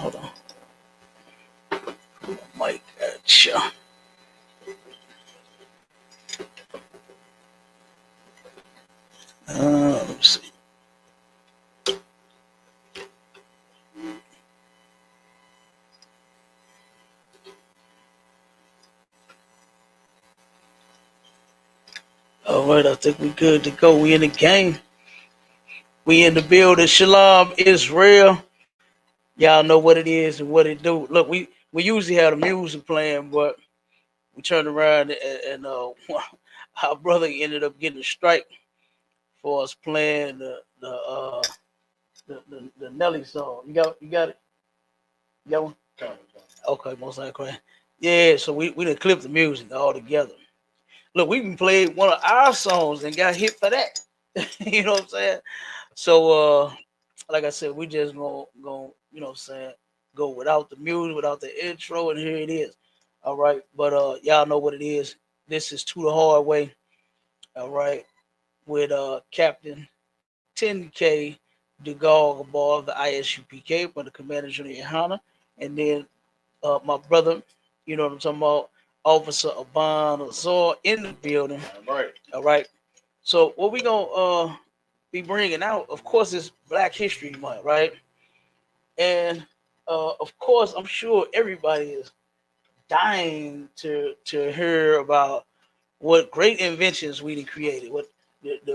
Hold on. Mic at you. Let me see. All right, I think we good to go. We in the game. We in the building. Shalom, Israel. Y'all know what it is and what it do. Look, we usually have the music playing, but we turned around and our brother ended up getting a strike for us playing the Nelly song. You got it? You got one? Okay, most likely. Yeah, so we didn't clip the music all together. Look, we even played one of our songs and got hit for that. You know what I'm saying? So like I said, we just gonna you know what I'm saying, go without the music, without the intro, and here it is. All right. But y'all know what it is. This is To the Hard Way, all right, with Captain 10K DeGaulle above the ISUPK for the Commander Junior YAHANNA. And then my brother, you know what I'm talking about, Officer Aban Azor in the building. All right. All right. So what we gonna be bringing out, of course, is Black History Month, right? And of course, I'm sure everybody is dying to hear about what great inventions we created. What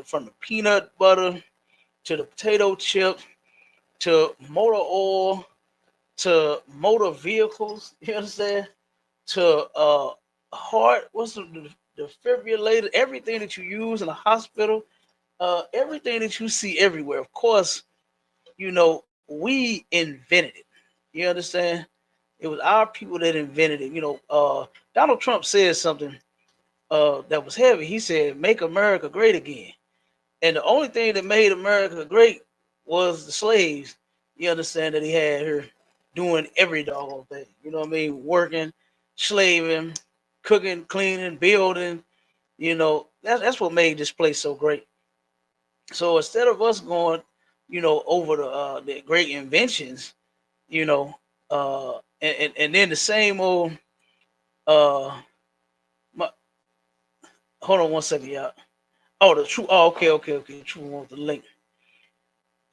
from the peanut butter to the potato chip to motor oil to motor vehicles. You understand? To heart. What's the defibrillator? Everything that you use in a hospital. Everything that you see everywhere. Of course, you know, we invented it. You understand? It was our people that invented it. You know, Donald Trump said something that was heavy. He said, "Make America great again." And the only thing that made America great was the slaves. You understand that he had here doing every doggone thing. You know what I mean? Working, slaving, cooking, cleaning, building. You know, that's what made this place so great. So instead of us going, you know, over the great inventions, you know, and then the same old my, hold on one second, y'all. Oh, the true. Oh, okay. True wants the link.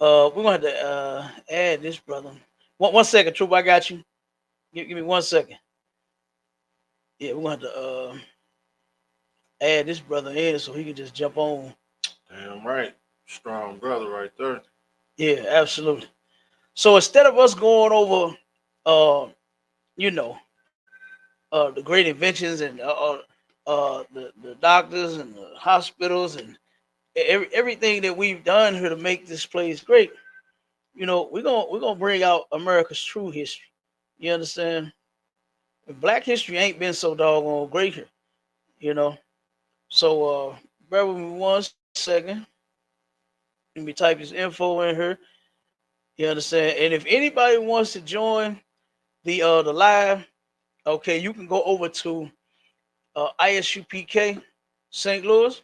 We're gonna have to add this brother. One second, True. I got you. Give me 1 second. Yeah, we're gonna have to add this brother in so he can just jump on. Damn right. Strong brother right there. Yeah, absolutely. So instead of us going over, you know, the great inventions and the doctors and the hospitals and everything that we've done here to make this place great, you know, we're gonna bring out America's true history. You understand? Black history ain't been so doggone great here, you know. So bear with me 1 second. Let me type his info in here. You understand? And if anybody wants to join the live, okay, you can go over to ISUPK St. Louis,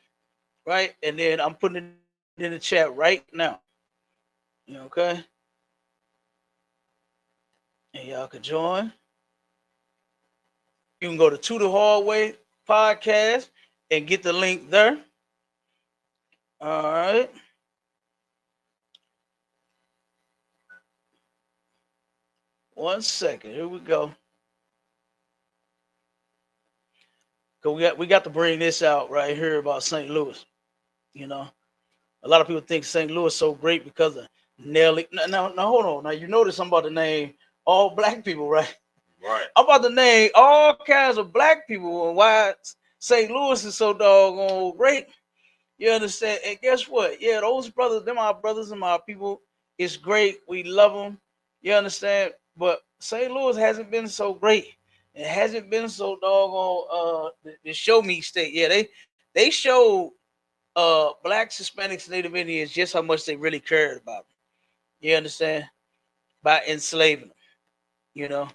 right? And then I'm putting it in the chat right now. Okay? And y'all can join. You can go to the Hallway podcast and get the link there. All right. One second. Here we go. Cause we got to bring this out right here about St. Louis. You know, a lot of people think St. Louis is so great because of Nelly. Now, hold on. Now you notice I'm about to name all black people, right? Right. I'm about to name all kinds of black people and why St. Louis is so doggone great. You understand? And guess what? Yeah, those brothers, them our brothers and my people. It's great. We love them. You understand? But St. Louis hasn't been so great. It hasn't been so doggone the show me state. Yeah, they showed blacks, Hispanics, Native Indians just how much they really cared about them. You understand? By enslaving them, you know.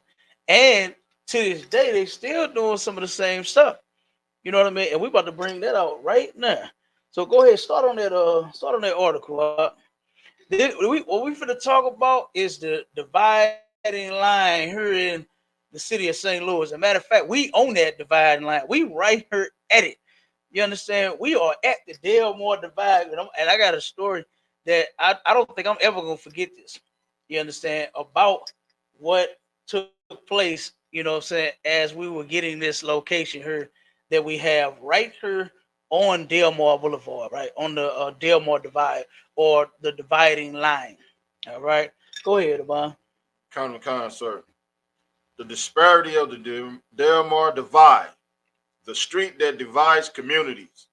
And to this day, they still doing some of the same stuff. You know what I mean? And we about to bring that out right now. So go ahead, start on that article. What we finna talk about is the dividing line here in the city of St. Louis. As a matter of fact, we own that dividing line. We right here at it. You understand? We are at the Delmore Divide, and I got a story that I don't think I'm ever gonna forget this. You understand about what took place? You know what I'm saying? As we were getting this location here that we have right here on Delmore Boulevard, right on the Delmore Divide or the dividing line. All right, go ahead, Abon. Counter con, sir. The disparity of the Delmar Divide, the street that divides communities.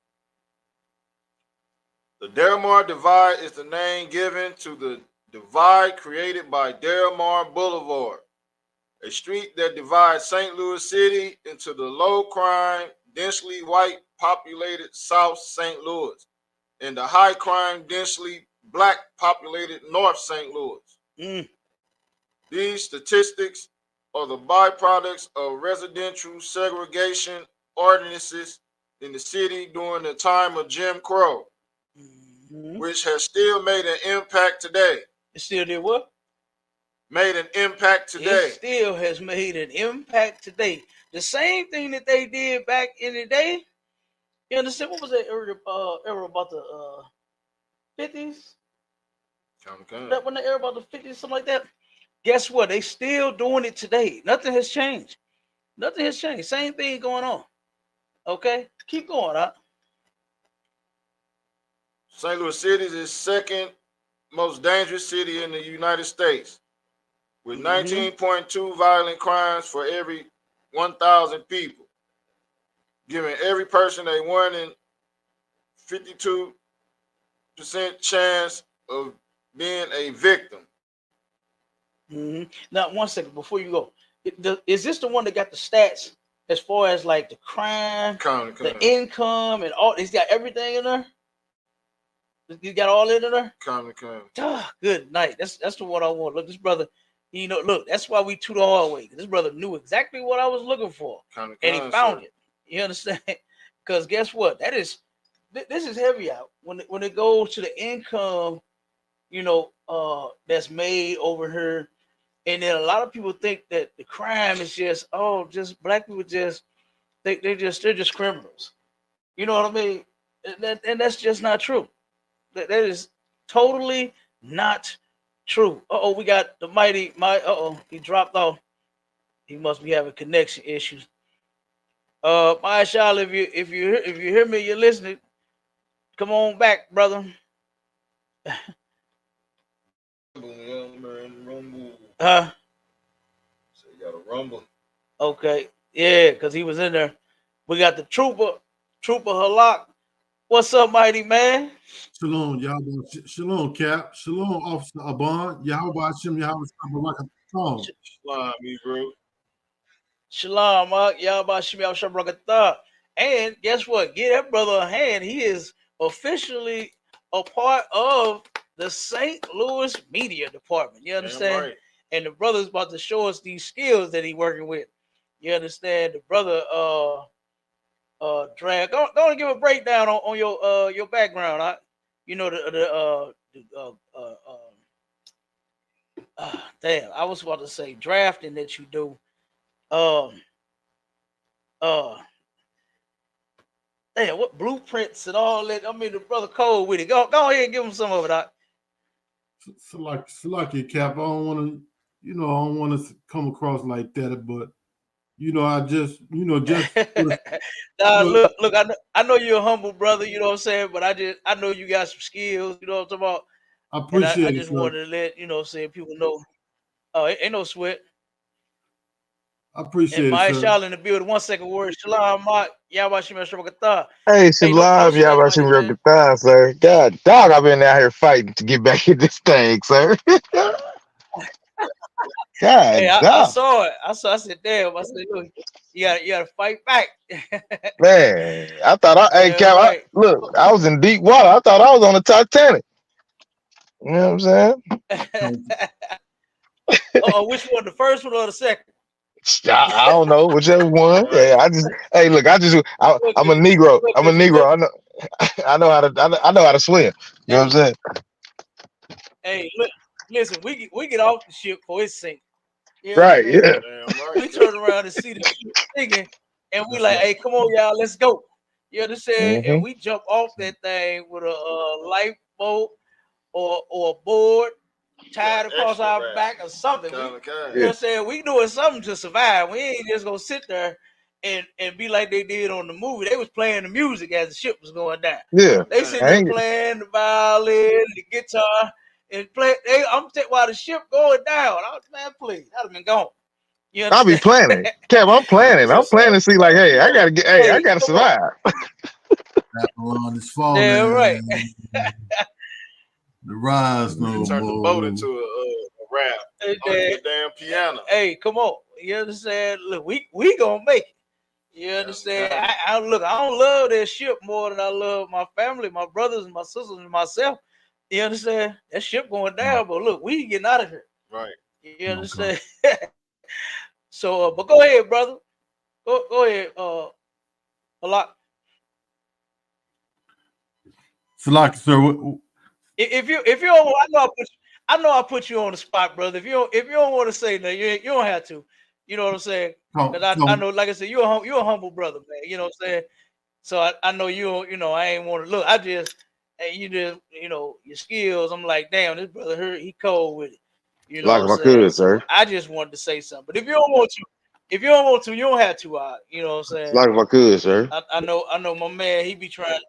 The Delmar Divide is the name given to the divide created by Delmar Boulevard, a street that divides St. Louis City into the low crime, densely white populated South St. Louis and the high crime, densely black populated North St. Louis. Mm. These statistics are the byproducts of residential segregation ordinances in the city during the time of Jim Crow, Mm-hmm. which has still made an impact today. It still did what? Made an impact It today. still has made an impact today. The same thing that they did back in the day. You understand? What was that era about the 50s? That when the era about the 50s, something like that. Guess what? They still doing it today. Nothing has changed. Nothing has changed. Same thing going on. Okay, keep going. Huh? St. Louis City is the second most dangerous city in the United States, with Mm-hmm. 19.2 violent crimes for every 1,000 people, giving every person a 1 in 52% chance of being a victim. Mm-hmm. Now, one second before you go, is this the one that got the stats as far as like the crime, the income, and all? It's got everything in there. You got all in there. Come. Good night. That's the one I want. Look, this brother. You know, look. That's why we took the hard way. This brother knew exactly what I was looking for, and he found it. You understand? Because guess what? This is heavy out when it goes to the income. You know, that's made over here. And then a lot of people think that the crime is just black people they're just criminals. You know what I mean? And that's just not true. That is totally not true. We got the he dropped off. He must be having connection issues. My child, if you hear me, you're listening. Come on back, brother. Huh? So you got a rumble. Okay. Yeah, because he was in there. We got the Trooper Halak. What's up, mighty man? Shalom, Yahweh. Shalom, Cap. Shalom, Officer Aban. Yahweh Hashem, Yahweh Shalom. Shalom, me, bro. Shalom, Yahweh Shem Yahweh. And guess what? Get that brother a hand. He is officially a part of the St. Louis Media Department. You understand? Right. And the brother's about to show us these skills that he's working with. You understand? The brother drag. Go and give a breakdown on your background. You know damn, I was about to say drafting that you do. Um uh Damn, what blueprints and all that. I mean, the brother Cole with it. Go ahead and give him some of it. Salaki, Cap. I don't want to come across like that, but I just, Nah, look, I know you're a humble brother, you know what I'm saying, but I know you got some skills, you know what I'm talking about. I And appreciate I it, just sir. wanted to let, you know what I'm saying, people know. Oh, ain't no sweat. 'Cause, Go ahead. I And appreciate it, my sir. Shala in the building. 1 second word. Shalom, Mark. Yabashim Shabakata. Hey, Hey, no Shalom, sweat, y'all man. watching real good time, sir. God, dog, I've been out here fighting to get back in this thing, sir. Hey, God, I dog, saw it. I said, damn. I said, look, you gotta fight back. man. Hey, Damn Cap, right. look, I was in deep water. I thought I was on the Titanic. You know what I'm saying? Which one? The first one or the second? I don't know whichever one. Right. Yeah, hey, look, Look, I'm a Negro. look, I'm a listen, look. Negro. I know I know how to swim. You know what I'm Hey, saying? hey, look, listen. We get off the ship for its sink. You Right? understand? Yeah. Damn right. We turn around and see the ship sinking, and we That's like, right. hey, come on, y'all, let's go. You understand? Hmm. And we jump off that thing with a lifeboat or a board Got tied across extra our rap. back or something. Kind of You know Yeah. what I'm saying? We doing something to survive. We ain't just gonna sit there and be like they did on the movie. They was playing the music as the ship was going down. Yeah. They Damn. sitting I there ain't, playing the violin, the guitar, and play. While the ship going down. I was man, please, I'd have been gone. You I'll be understand? planning. Kev, I'm planning. I'm Yes, sir. planning to see like, hey, I Hey, gotta come on. survive. Babylon is Damn right. falling. The rise You no turned the boat more. into a rap Hey, under Dad, the damn piano. hey, come on. You understand? Look, we gonna make it. You understand? Kind of. I look. I don't love that ship more than I love my family, my brothers and my sisters and myself. You understand? That ship going down, but look, we getting out of here. Right. You Okay. understand? So, but go ahead, brother. Go ahead. A lot. Salaki, sir. If you don't, I know I put you on the spot, brother. If you don't want to say that, you don't have to. You know what I'm saying? Because I know, like I said, you're a humble brother, man. You know what I'm saying? So I know I ain't want to look. I just and you just your skills. I'm like, damn, this brother he cold with it. You know Like what I'm if I saying? could, So sir. I just wanted to say something. But if you don't want to, you don't have to. You know what I'm It's saying? like if I could, sir. I know my man. He be trying.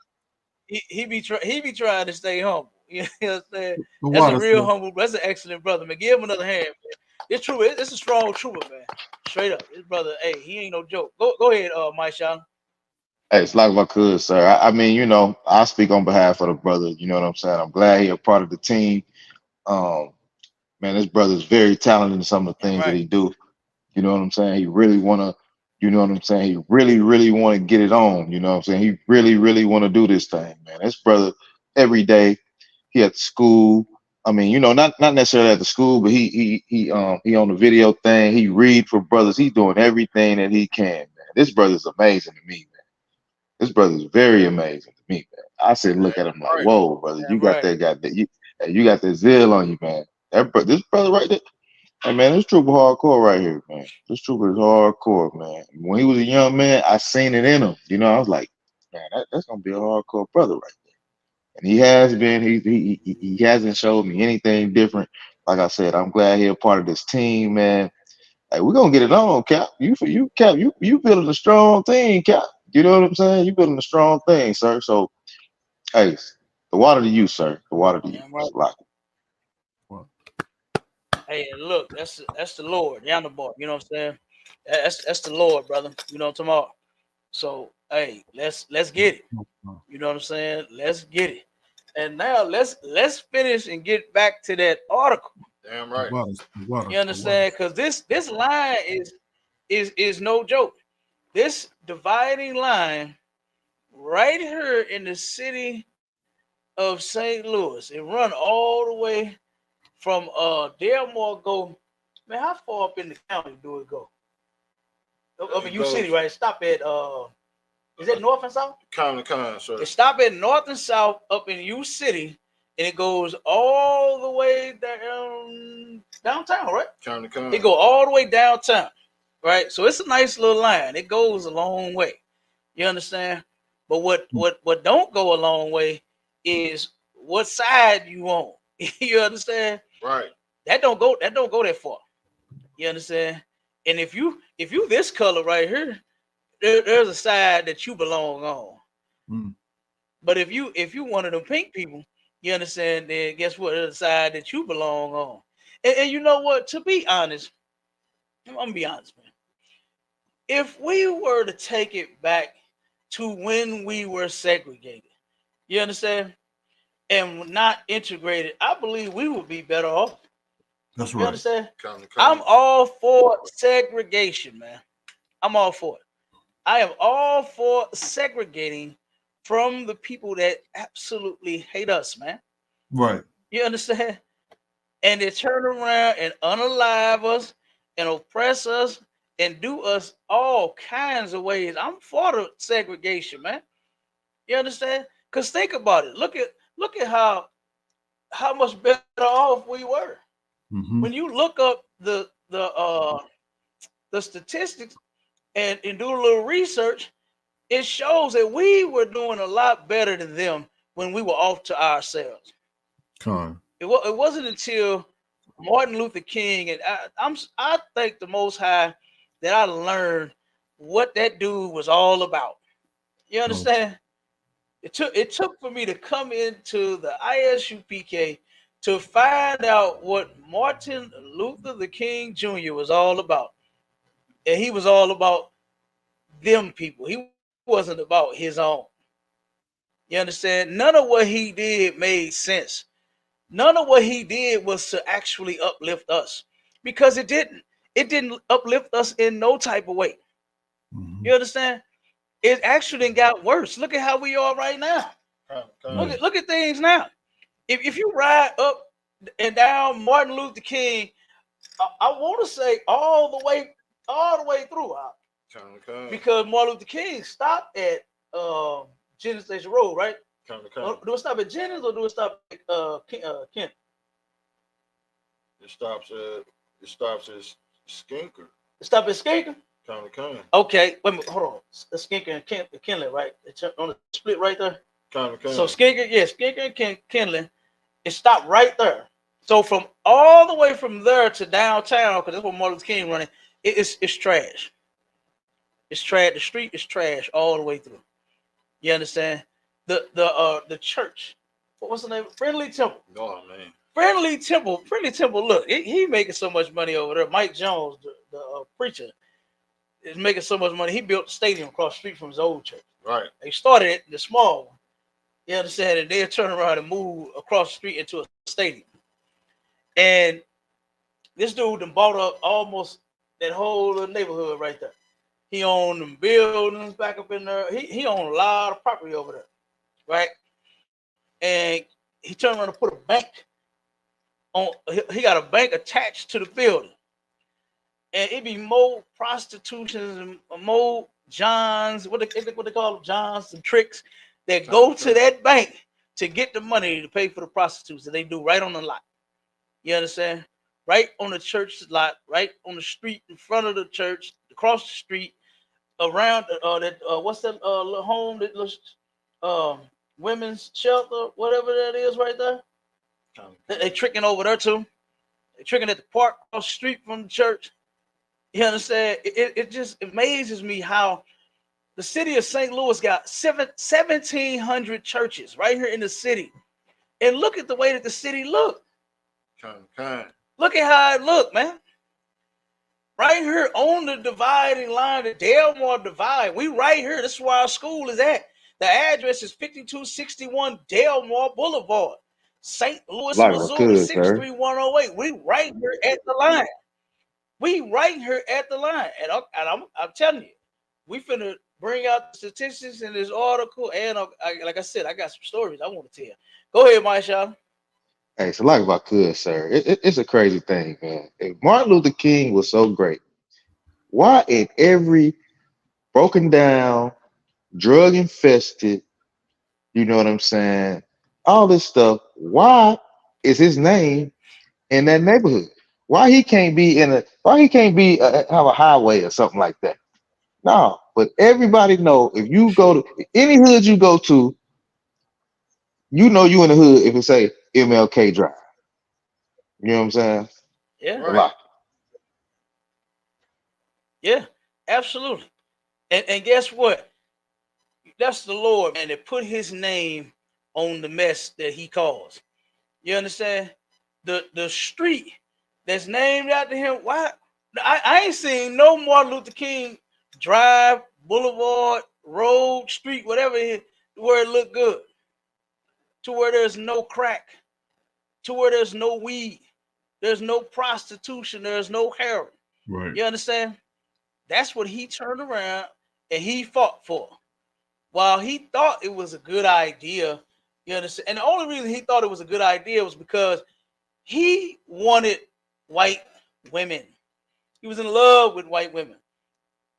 He be trying to stay humble. You know what I'm saying? The That's a water, real sir. humble. That's an excellent brother, man. Give him another hand, man. It's true. It's a strong trooper, man. Straight up, this brother. Hey, he ain't no joke. Go ahead, Mike Sean. Hey, it's like if I could, sir. I mean, I speak on behalf of the brother. You know what I'm saying? I'm glad he a part of the team. Um, man, this brother's very talented in some of the Damn things that right. he do. You know what I'm saying? He really wanna, you know what I'm saying? He really, really want to get it on. You know what I'm saying? He really, really want to do this thing, man. This brother, every day, he at school. I mean, not necessarily at the school, but he on the video thing. He read for brothers. He's doing everything that he can, man. This brother's amazing to me, man. This brother's very amazing to me, man. I said, look at him like, Right. whoa, brother, you Damn got right. you got that zeal on you, man. This brother right there. Hey man, this trooper hardcore right here, man. This trooper is hardcore, man. When he was a young man, I seen it in him. I was like, man, that's gonna be a hardcore brother right there. And he has been. He hasn't showed me anything different. Like I said, I'm glad he's a part of this team, man. Hey, we're gonna get it on, Cap. Cap, you building a strong thing, Cap. You know what I'm saying? You building a strong thing, sir. So, hey, the water to you, sir. The water to you. Damn right. Like, Well, Hey, look, that's the Lord, the boy. You know what I'm saying? That's the Lord, brother. You know what I'm talking about? So, hey, let's get it. You know what I'm saying? Let's get it. And now let's finish and get back to that article. Damn the right. water, the water, You the water. understand? Because this line is no joke. This dividing line right here in the city of St. Louis. It run all the way from Delmore go. Man, how far up in the county do it go? Up in It U City, goes right? Stop at is it north and south? kind, It sir. stop at north and south up in U City, and it goes all the way downtown, right? Kind. It go all the way downtown, right? So it's a nice little line. It goes a long way. You understand? But what don't go a long way is what side you on. You understand? Right. That don't go that far. You understand? And if you this color right here, there's a side that you belong on. Mm. But if you one of them pink people, you understand? Then guess what? There's a side that you belong on. And you know what? To be honest, I'm gonna be honest, man. if we were to take it back to when we were segregated, you understand, and not integrated, I believe we would be better off. That's You right. understand? Come. I'm all for segregation, man. I'm all for it. I am all for segregating from the people that absolutely hate us, man. Right. You understand? And they turn around and unalive us and oppress us and do us all kinds of ways. I'm for the segregation, man. You understand? Because think about it. Look at how much better off we were. Mm-hmm. When you look up the statistics and do a little research, it shows that we were doing a lot better than them when we were off to ourselves. Con. It wasn't until Martin Luther King and I thank the Most High that I learned what that dude was all about. You Oh, understand? It took for me to come into the ISUPK to find out what Martin Luther the King Jr. was all about, and he was all about them people. He wasn't about his own. You understand? None of what he did made sense. None of what he did was to actually uplift us because it didn't. It didn't uplift us in no type of way. mm-hmm. You understand? It actually got worse. Look at how we are right now. Yeah. Look at things now. If you ride up and down Martin Luther King, I want to say all the way through, because Martin Luther King stopped at Jennings Station Road, right? Do it stop at Jennings or do it stop at Kent? It stops at Skinker. It stop at Skinker. Come. Okay, wait a minute, hold on. Skinker and Kenley, right? It's on the split right there. Come. So Skinker and Kenley, it stopped right there. So from all the way from there to downtown, because that's where Martin Luther King running, it's trash. It's trash. The street is trash all the way through. You understand? The church. What's the name? Friendly Temple. Oh man. Friendly Temple. Look, he making so much money over there. Mike Jones, the preacher, is making so much money. He built a stadium across the street from his old church. Right. They started it the small one. You understand? And they'll turn around and move across the street into a stadium. And this dude done bought up almost that whole little neighborhood right there. He owned them buildings back up in there. He owned a lot of property over there, right? And he turned around and put a bank on. He got a bank attached to the building, and it be more prostitutions and more Johns. What they call them, Johns and tricks that go to that bank to get the money to pay for the prostitutes that they do right on the lot. You understand? Right on the church lot, right on the street in front of the church, across the street, around what's that little home that looks women's shelter, whatever that is right there. They tricking over there too. They tricking at the park across the street from the church. You understand? It just amazes me how the city of St. Louis got 1,700 churches right here in the city. And look at the way that the city look. Look at how it look, man. Right here on the dividing line, the Delmar Divide. We right here. This is where our school is at. The address is 5261 Delmar Boulevard, St. Louis, Like I Missouri, could, sir. 63108. We right here at the line. We right here at the line. And I'm telling you, we finna bring out the statistics in this article. And like I said, I got some stories I want to tell. Go ahead, Maisha. Hey, so like if I could, sir, it's a crazy thing, man. If Martin Luther King was so great, why in every broken down, drug infested, you know what I'm saying, all this stuff, why is his name in that neighborhood? Why he can't be have a highway or something like that? No, but everybody know if you go to any hood you go to, you know you in the hood if it say MLK Drive. You know what I'm saying? Yeah. A lot. Yeah, absolutely. And guess what? That's the Lord, man, that put his name on the mess that he caused. You understand? The street that's named after him. Why? I ain't seen no Martin Luther King drive, boulevard, road, street, whatever it is, where it look good, to where there's no crack, to where there's no weed, there's no prostitution, there's no heroin. Right. You understand? That's what he turned around and he fought for. While he thought it was a good idea, you understand? And the only reason he thought it was a good idea was because he wanted white women. He was in love with white women.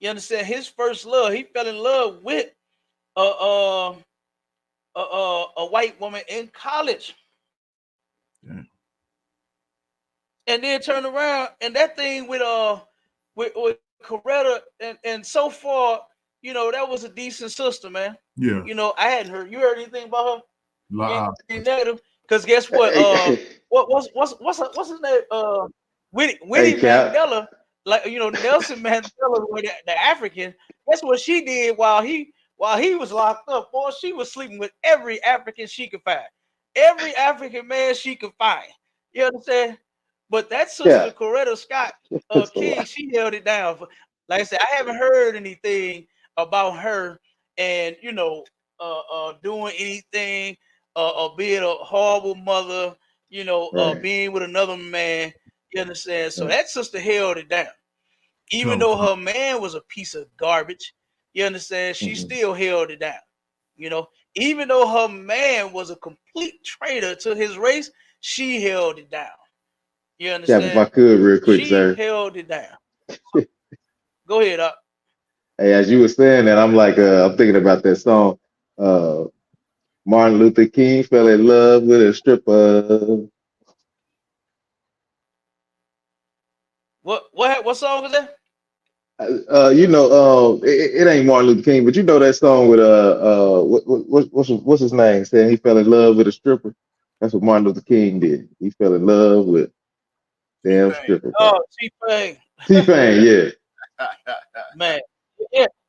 You understand? His first love, he fell in love with a white woman in college. Yeah. And then turn around and that thing with Coretta and so far, you know, that was a decent sister, man. Yeah. You know, I hadn't heard. You heard anything about her? La- Anything negative? Because guess what? What's his name? Winnie Hey, Cap. Mandela, like you know, Nelson Mandela, the African. Guess what she did while he was locked up? Boy, she was sleeping with every African she could find, every African man she could find. You understand? But that sister, Yeah. Coretta Scott That's a King, lot. she held it down. Like I said, I haven't heard anything about her and you know doing anything being a horrible mother, you know, Right. being with another man. You understand? So Right. that sister held it down. Even Come, though come. her man was a piece of garbage, you understand, she Mhm. still held it down. You know, even though her man was a complete traitor to his race, she held it down. You Cap, if I understand? could, real quick, She sir. held it down. Go ahead, up. Hey, as you were saying that, I'm like, I'm thinking about that song. Uh, Martin Luther King fell in love with a stripper. What song is that? You know, it ain't Martin Luther King, but you know that song with what's his name? Saying he fell in love with a stripper. That's what Martin Luther King did. He fell in love with damn T-Pain. stripper, man. Oh, T-Pain. T-Pain, yeah. Man,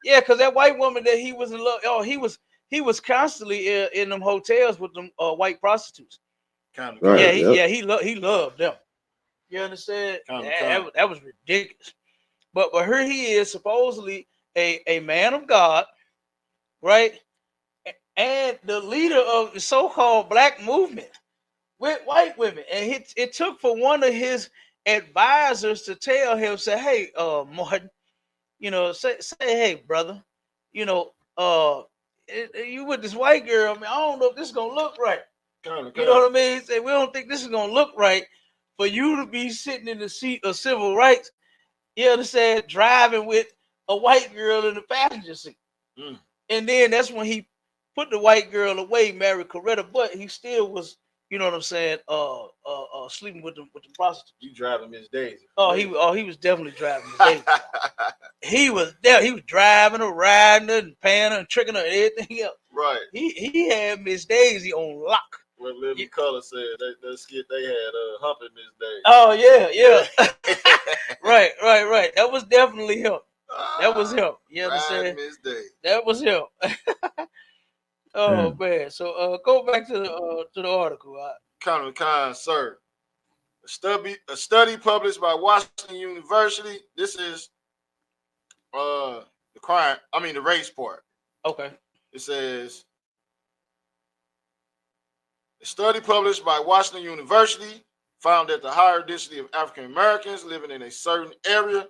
yeah, because that white woman that he was in love. Oh, he was constantly in them hotels with them white prostitutes. Kind of, Right, Yeah, kind, yep. he loved them. You understand? kind, That was ridiculous. But here he is, supposedly a man of God, right? And the leader of the so-called black movement with white women. And it took for one of his advisors to tell him, say, hey, Martin, you know, say, hey, brother, you know, you with this white girl. I mean, I don't know if this is gonna look right. kind, You know what I mean? Say, we don't think this is gonna look right for you to be sitting in the seat of civil rights. You understand? Driving with a white girl in the passenger seat. Mm. And then that's when he put the white girl away, married Coretta, but he still was, you know what I'm saying, sleeping with the prostitute. You driving Miss Daisy. He was definitely driving the day. He was there. He was driving her, riding her, and paying her, and tricking her, and everything else. Right. He had Miss Daisy on lock. What Living Color said, that skit they had humping Miss Daisy. Oh yeah. Right. That was definitely him. That was him. You understand? Miss Daisy. That was him. Oh man. So go back to the article. Kind, sir. A study published by Washington University. This is the crime. I mean the race part. Okay. It says a study published by Washington University found that the higher density of African Americans living in a certain area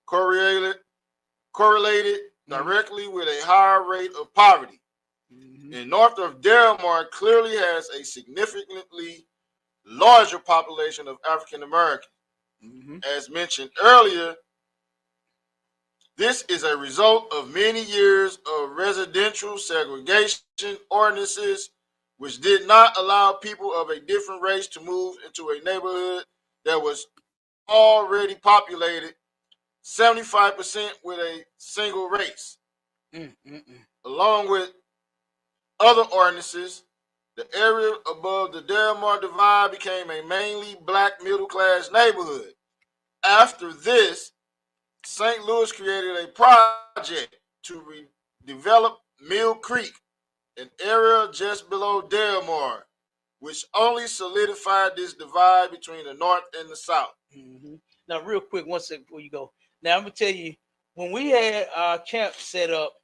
correlated directly with a higher rate of poverty. Mm-hmm. And north of Delmar clearly has a significantly larger population of African Americans. Mm-hmm. As mentioned earlier, this is a result of many years of residential segregation ordinances, which did not allow people of a different race to move into a neighborhood that was already populated 75% with a single race. Along with other ordinances, the area above the Delmar Divide became a mainly black middle-class neighborhood. After this, St. Louis created a project to redevelop Mill Creek, an area just below Delmar, which only solidified this divide between the north and the south. Mm-hmm. Now, real quick, one second before you go. Now, I'm gonna tell you when we had our camp set up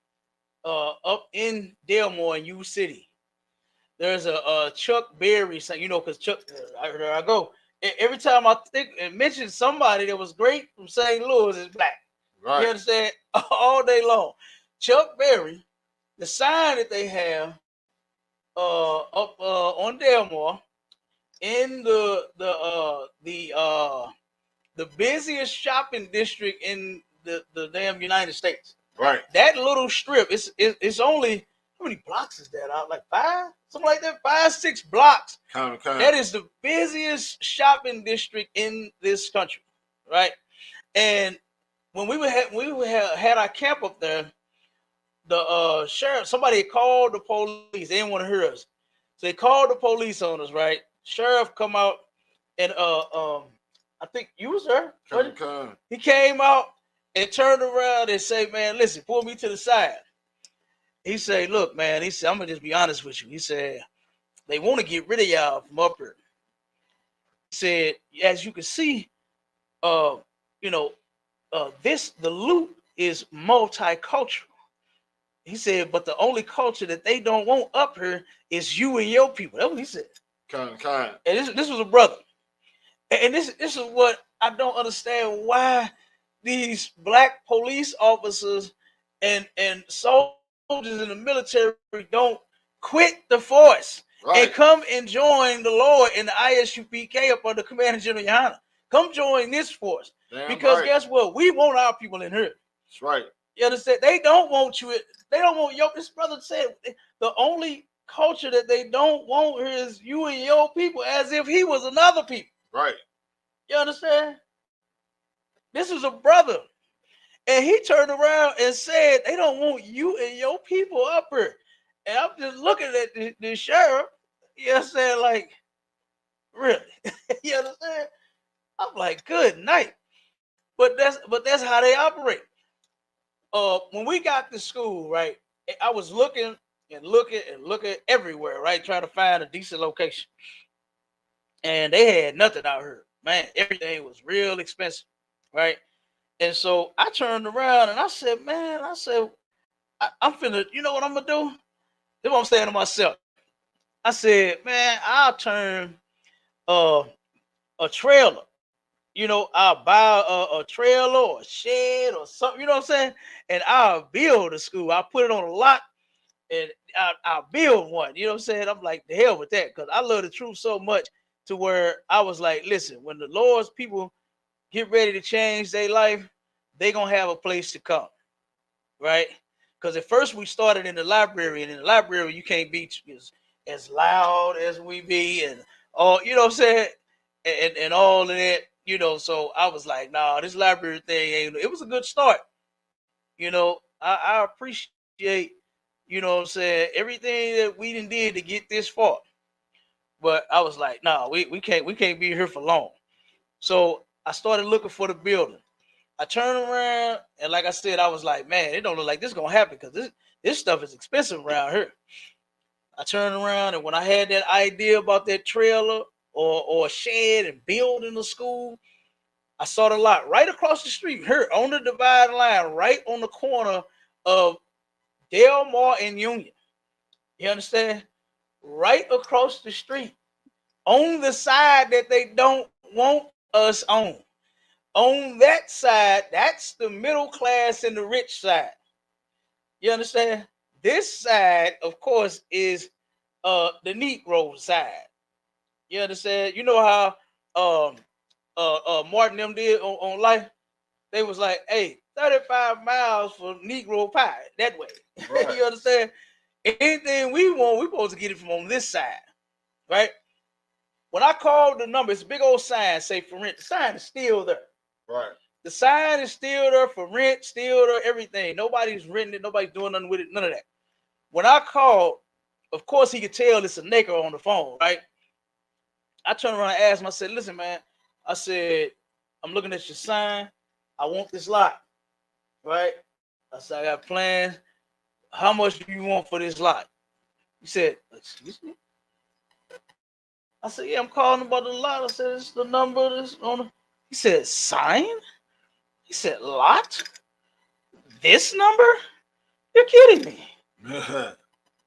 in Delmore in U City, there's a Chuck Berry, you know, because Chuck, there I go. Every time I think and mention somebody that was great from St. Louis is black. Right. You understand? All day long. Chuck Berry, the sign that they have up on Delmore in the busiest shopping district in the damn United States. Right. That little strip, it's only, how many blocks is that? Like 5, something like that, 5, 6 blocks. Count. That is the busiest shopping district in this country, right? And when we had our camp up there, the sheriff, somebody called the police. They didn't want to hear us, so they called the police on us, right? Sheriff come out and I think you was there. He came out and turned around and say, "Man, listen, pull me to the side." He said, "Look, man," he said, "I'm gonna just be honest with you." He said, "They want to get rid of y'all from up here." He said, "As you can see, you know, the loot is multicultural." He said, "But the only culture that they don't want up here is you and your people." That's what he said. Kind. And this was a brother. And this is what I don't understand, why these black police officers and soldiers in the military don't quit the force and come and join the Lord in the ISUPK up under Commander General YAHANNA. Come join this force. Because guess what? We want our people in here. That's right. You understand? They don't want you. They don't want your. This brother said the only culture that they don't want here is you and your people, as if he was another people. Right. You understand? This is a brother. And he turned around and said, they don't want you and your people up here. And I'm just looking at the sheriff. You understand? Like, really? You understand? I'm like, good night. But that's how they operate. When we got to school, right, I was looking everywhere, right, trying to find a decent location. And they had nothing out here. Man, everything was real expensive, right? And so I turned around and I said, man, I'm finna, you know what I'm gonna do? That's what I'm saying to myself. I said, man, I'll turn a trailer. You know, I'll buy a trailer or a shed or something, you know what I'm saying? And I'll build a school. I'll put it on a lot and I'll build one. You know what I'm saying? I'm like, the hell with that, because I love the truth so much to where I was like, listen, when the Lord's people get ready to change their life, they going to have a place to come, right? Because at first we started in the library, and in the library you can't be as loud as we be and all, you know what I'm saying? And all of that. You know, so I was like, nah, this library thing ain't, it was a good start. You know, I appreciate, you know what I'm saying, everything that we did to get this far. But I was like, nah, we can't be here for long. So I started looking for the building. I turned around and like I said, I was like, man, it don't look like this is gonna happen because this stuff is expensive around here. I turned around and when I had that idea about that trailer or a shed and building a school, I saw the lot right across the street here on the dividing line, right on the corner of Delmore and Union. You understand? Right across the street, on the side that they don't want us on. On that side, that's the middle class and the rich side. You understand? This side, of course, is the Negro side. You understand? You know how Martin them did on Life? They was like, hey, 35 miles for Negro pie that way. Right. You understand? Anything we want, we supposed to get it from on this side, right? When I called the number, it's a big old sign, say for rent. The sign is still there. Right. The sign is still there for rent, still there, everything. Nobody's renting it. Nobody's doing nothing with it. None of that. When I called, of course, he could tell it's a nigger on the phone, right? I turned around and asked him, I said, listen, man, I said, I'm looking at your sign. I want this lot, right? I said, I got plans. How much do you want for this lot? He said, excuse me? I said, yeah, I'm calling about the lot. I said, it's the number. This on the... He said, sign? He said, lot? this number? You're kidding me.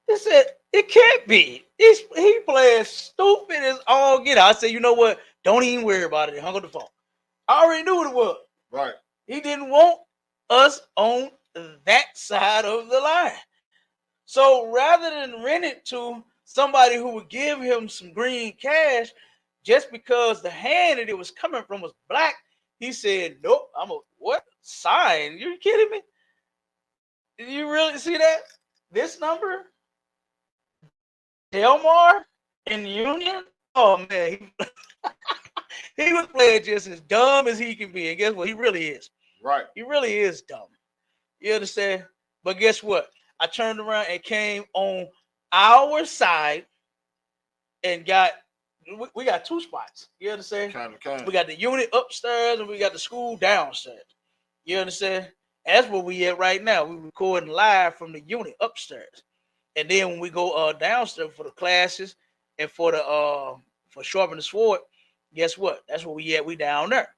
He said, it can't be. He playing stupid as all get out. I said, you know what? Don't even worry about it. He hung up the phone. I already knew what it was. Right. He didn't want us on that side of the line. So rather than rent it to somebody who would give him some green cash, just because the hand that it was coming from was black, he said, nope, I'm a what? Sign? You kidding me? Did you really see that? This number? Delmar in Union? Oh man, he was playing just as dumb as he can be. And guess what? He really is. Right. He really is dumb. You understand? But guess what? I turned around and came on our side and we got two spots. You understand? Kind. We got the unit upstairs and we got the school downstairs. You understand? That's where we at right now. We recording live from the unit upstairs. And then when we go downstairs for the classes and for the for sharpening the sword, guess what? That's where we at. We down there.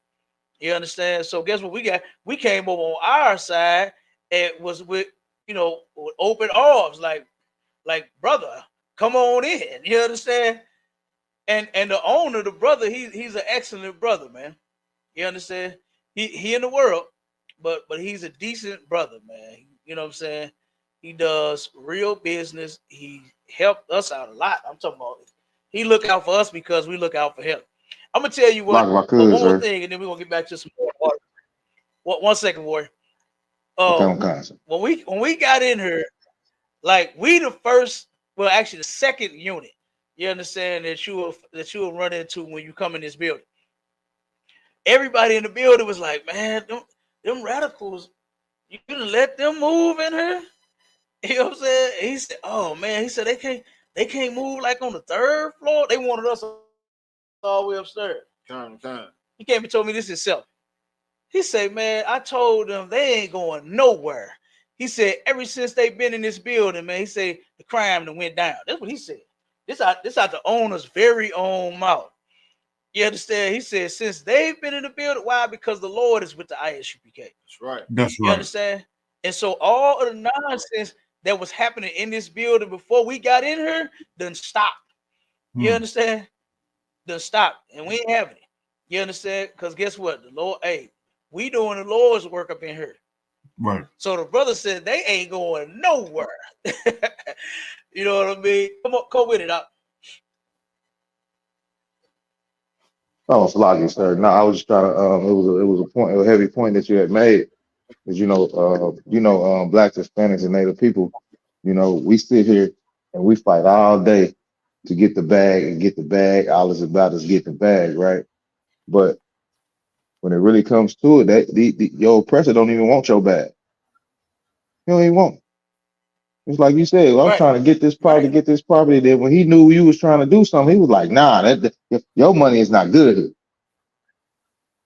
You understand? So guess what we got? We came over on our side and was with with open arms, like brother, come on in. You understand? And the owner, the brother, he's an excellent brother, man. You understand? He in the world, but he's a decent brother, man. You know what I'm saying? He does real business. He helped us out a lot. I'm talking about he look out for us because we look out for him. I'm gonna tell you what. Like One more thing, and then we're gonna get back to some more. One second, Warrior. When we got in here, like we the first, well, actually the second unit. You understand that you will run into when you come in this building. Everybody in the building was like, man, them radicals, you gonna let them move in here? You know what I'm saying? He said, oh man, he said they can't move like on the third floor. They wanted us all the way upstairs. Kind. He came and told me this himself. He said, man, I told them they ain't going nowhere. He said, ever since they've been in this building, man, he said the crime that went down. That's what he said. This out the owner's very own mouth. You understand? He said, since they've been in the building, why? Because the Lord is with the ISUPK. That's right. That's You right. understand? And so all of the nonsense that was happening in this building before we got in here done stopped. You understand? Done stopped. And we ain't having it. You understand? Because guess what? The Lord, hey, we doing the Lord's work up in here. Right. So the brother said they ain't going nowhere. You know what I mean? Come with it up. Oh, Salagi, sir. No, I was just trying to. It was a heavy point that you had made. Is blacks, Hispanics, and Native people. We sit here and we fight all day to get the bag and get the bag. All it's about is getting the bag, right? But when it really comes to it, your oppressor don't even want your bag. He don't even want it. It's like you said, well, I'm Right. trying to get this property. Then when he knew you was trying to do something, he was like, nah, your money is not good here.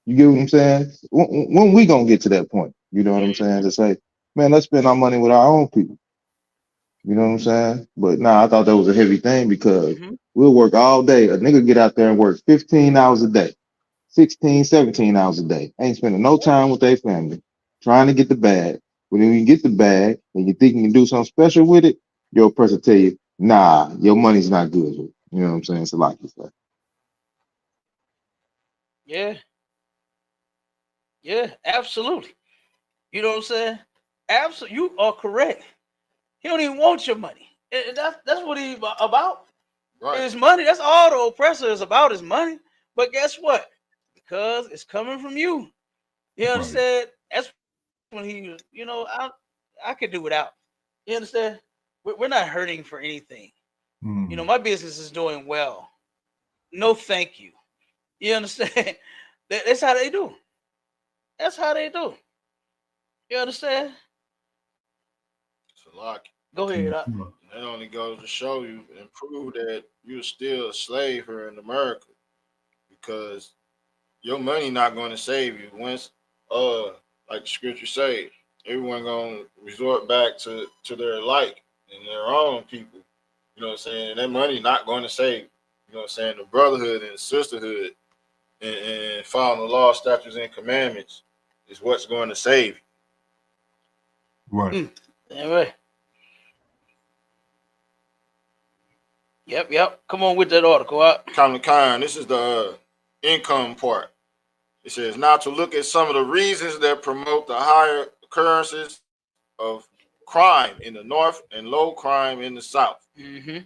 You get what I'm saying? When we gonna get to that point? You know what I'm saying? To say, man, let's spend our money with our own people. You know what I'm saying? But nah, I thought that was a heavy thing because we'll work all day. A nigga get out there and work 15 hours a day, 16, 17 hours a day. Ain't spending no time with their family, trying to get the bag. But when you get the bag and you think you can do something special with it, your oppressor tell you, nah, your money's not good. You know what I'm saying? It's a lot of stuff. Yeah, absolutely. You know what I'm saying? Absolutely, you are correct. He don't even want your money. And that's what he's about. Right. His money. That's all the oppressor is about, is money. But guess what? Because it's coming from you. You understand? That's when he, I could do without. You understand? We're not hurting for anything. My business is doing well. No, thank you. You understand? That's how they do. That's how they do. You understand? It's a lot. Go ahead. That only goes to show you and prove that you're still a slave here in America, because your money not going to save you. Once, like the scripture say, everyone going to resort back to their like and their own people. You know what I'm saying? And that money not going to save you. You know what I'm saying? The brotherhood and the sisterhood and following the law, statutes, and commandments is what's going to save you. Right. All right. Yep. Come on with that article. Kind. This is the income part. It says now to look at some of the reasons that promote the higher occurrences of crime in the north and low crime in the south. Mm-hmm.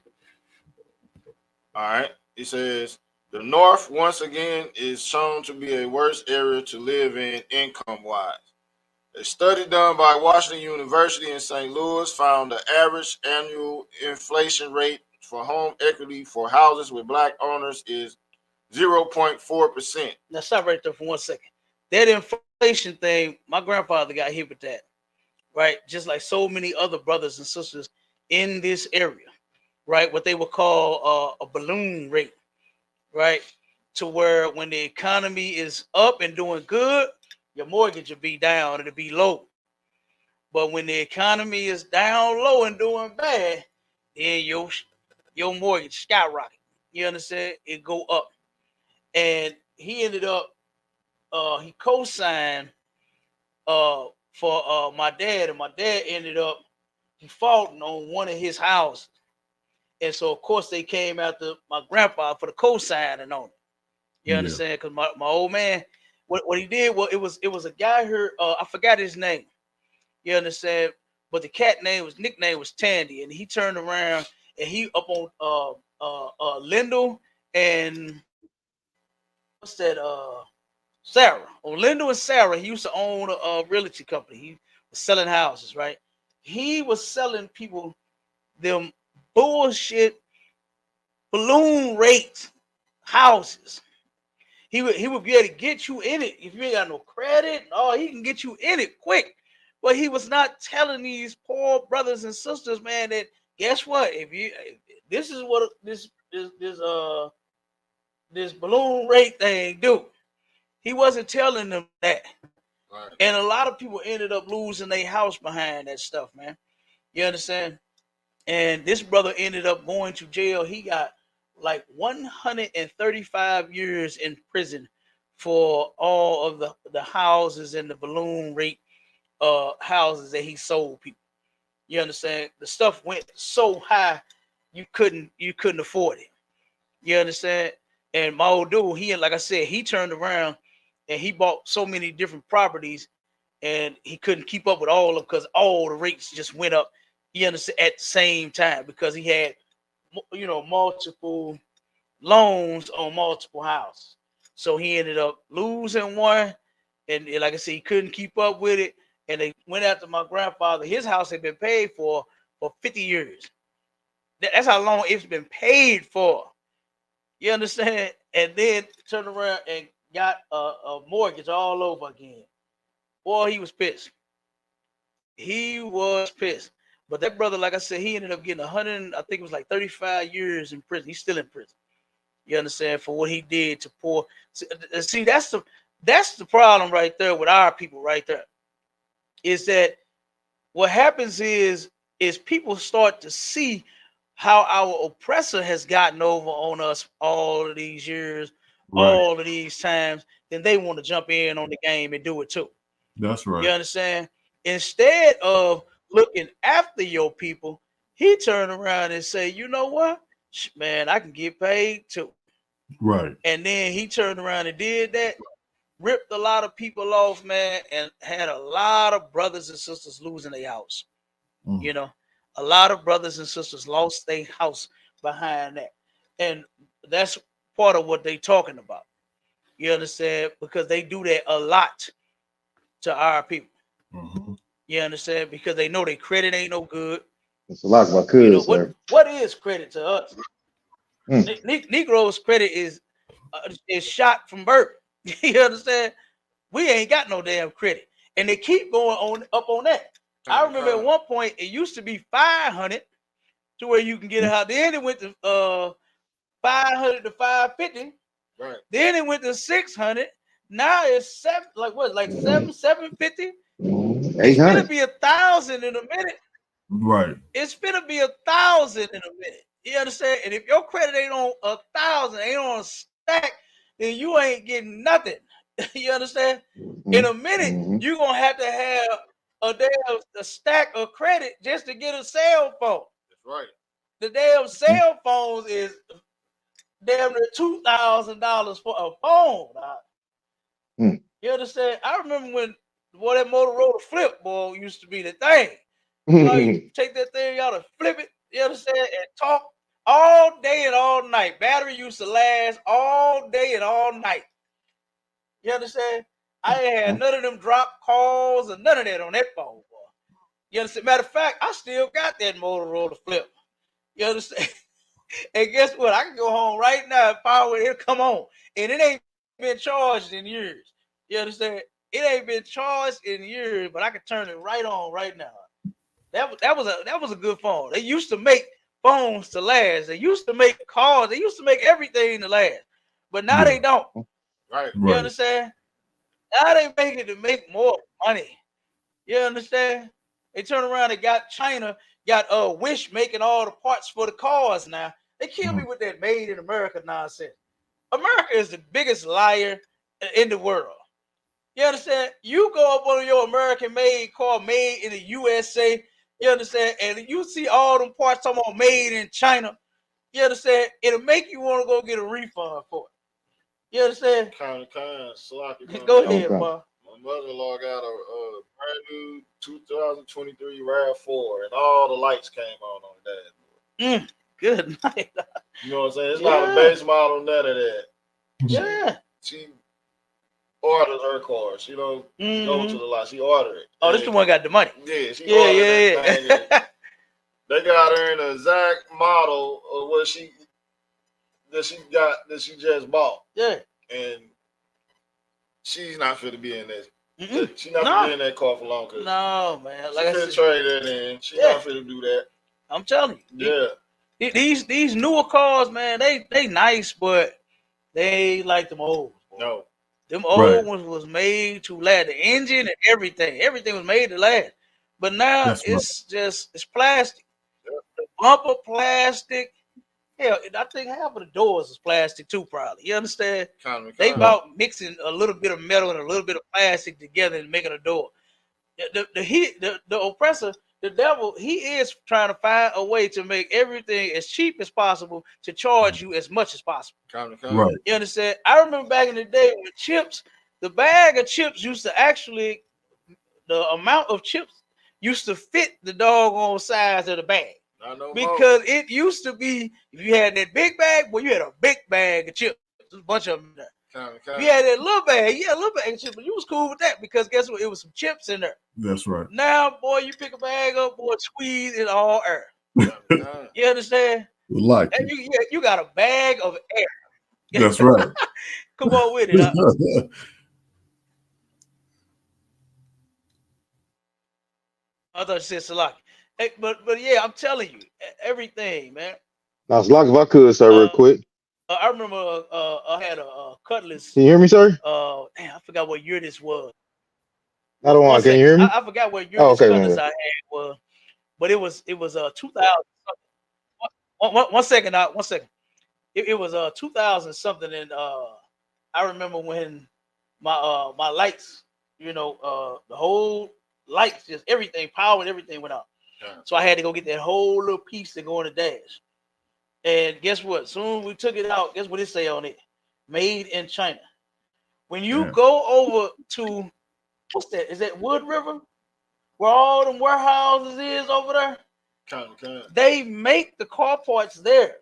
All right. It says the north once again is shown to be a worse area to live in income wise. A study done by Washington University in St. Louis found the average annual inflation rate for home equity for houses with black owners is 0.4%. Now stop right there for 1 second. That inflation thing, my grandfather got hit with that, right? Just like so many other brothers and sisters in this area, right? What they would call a balloon rate, right? To where when the economy is up and doing good, your mortgage will be down, it'll be low. But when the economy is down low and doing bad, then your mortgage skyrocket. You understand? It go up. And he ended up he co-signed for my dad, and my dad ended up defaulting on one of his houses. And so of course they came after my grandpa for the co-signing on it. You understand? Because my old man, what he did was it was a guy here, I forgot his name. You understand? But the cat nickname was Tandy, and he turned around and he up on Lindell and what's that? Sarah. On Lindell and Sarah, he used to own a realty company. He was selling houses, right? He was selling people them bullshit balloon rate houses. He would be able to get you in it if you ain't got no credit. Oh, he can get you in it quick. But he was not telling these poor brothers and sisters, man, that guess what? This is what this balloon rate thing do. He wasn't telling them that. Right. And a lot of people ended up losing their house behind that stuff, man. You understand? And this brother ended up going to jail. He got like 135 years in prison for all of the houses and the balloon rate houses that he sold people. You understand? The stuff went so high you couldn't afford it. You understand? And my old dude, he, like I said, he turned around and he bought so many different properties, and he couldn't keep up with all of them because all the rates just went up. You understand? At the same time, because he had, multiple loans on multiple houses. So he ended up losing one, and like I said, he couldn't keep up with it. And they went after my grandfather. His house had been paid for 50 years. That's how long it's been paid for. You understand? And then turned around and got a mortgage all over again. Boy, he was pissed. He was pissed. But that brother, like I said, he ended up getting 100, I think it was like 35 years in prison. He's still in prison. You understand? For what he did to poor. See, that's the problem right there with our people right there. Is that what happens is people start to see how our oppressor has gotten over on us all of these years, all of these times, then they want to jump in on the game and do it too. That's right. You understand? Instead of looking after your people, he turned around and say, you know what? Man, I can get paid too. Right. And then he turned around and did that, ripped a lot of people off, man, and had a lot of brothers and sisters losing their house. You know, a lot of brothers and sisters lost their house behind that. And that's part of what they talking about. You understand? Because they do that a lot to our people. You understand? Because they know their credit ain't no good. It's a lot of my cousins, sir. What is credit to us? Negroes' credit is shot from birth. You understand? We ain't got no damn credit, and they keep going on up on that. I remember at one point it used to be 500 to where you can get it out. Then it went to 500 to 550. Right. Then it went to 600. Now it's 750. It's gonna be 1,000 in a minute. Right. It's gonna be 1,000 in a minute. You understand? And if your credit ain't on 1,000, ain't on a stack, then you ain't getting nothing. You understand? In a minute, you're gonna have to have a stack of credit just to get a cell phone. That's right. The damn cell phones is damn near $2,000 for a phone. Mm. You understand? I remember when that Motorola flip boy used to be the thing. You take that thing out and flip it, you understand, and talk all day and all night. Battery used to last all day and all night. You understand? I ain't had none of them drop calls or none of that on that phone, boy. You understand? Matter of fact, I still got that Motorola flip. You understand? And guess what? I can go home right now and power it'll come on. And it ain't been charged in years. You understand? It ain't been charged in years, but I can turn it right on right now. That was a good phone. They used to make phones to last. They used to make cars. They used to make everything to last. But now they don't. Right. You understand? Now they make it to make more money. You understand? They turn around and got China, got Wish making all the parts for the cars now. They kill me with that made in America nonsense. America is the biggest liar in the world. You understand? You go up on your American made car made in the USA, you understand, and you see all them parts talking about made in China, you understand? It'll make you want to go get a refund for it. You understand? Go ahead, bro. My mother-in-law got a brand new 2023 RAV4, and all the lights came on that. Good night. You know what I'm saying? It's not a base model, none of that. Yeah. She orders her car. She don't go to the lot. She ordered it. Oh, this the one got the money. Yeah, she ordered that thing. They got her in the exact model of what she just bought. Yeah. And she's not fit to be in this. She's not fit to be in that car for long. No, man. Like she fit to trade that in. She's not fit to do that. I'm telling you. Yeah. These newer cars, man, they nice, but they ain't like them old. No. Them old ones was made to last. The engine and everything was made to last. But now it's plastic. The bumper plastic. Hell, I think half of the doors is plastic too, probably. You understand? They about mixing a little bit of metal and a little bit of plastic together and making a door. The oppressor, the devil, he is trying to find a way to make everything as cheap as possible to charge you as much as possible. Right. You understand? I remember back in the day when chips, the bag of chips used to actually, the amount of chips used to fit the doggone size of the bag. Because it used to be, if you had that big bag, boy, you had a big bag of chips. There's a bunch of them there. If you had that little bag, a little bag of chips, but you was cool with that because guess what? It was some chips in there. That's right. Now, boy, you pick a bag up, boy, squeeze it all air. You understand? Like you got a bag of air. That's right. Come on with it. I thought you said Salaki. Hey, but yeah, I'm telling you, everything, man. Now, Salaki, if I could, sir, real quick. I remember I had a Cutlass. Can you hear me, sir? Damn, I forgot what year this was. I don't want. Can you hear me? I forgot what year this Cutlass I had was, but it was 2000. One second, out. 1 second. It was 2000 something, and I remember when my my lights, the whole lights, just everything, power and everything went out. So I had to go get that whole little piece to go in the dash. And guess what? Soon as we took it out, guess what it say on it? Made in China. When you go over to, what's that? Is that Wood River? Where all them warehouses is over there? They make the car parts there.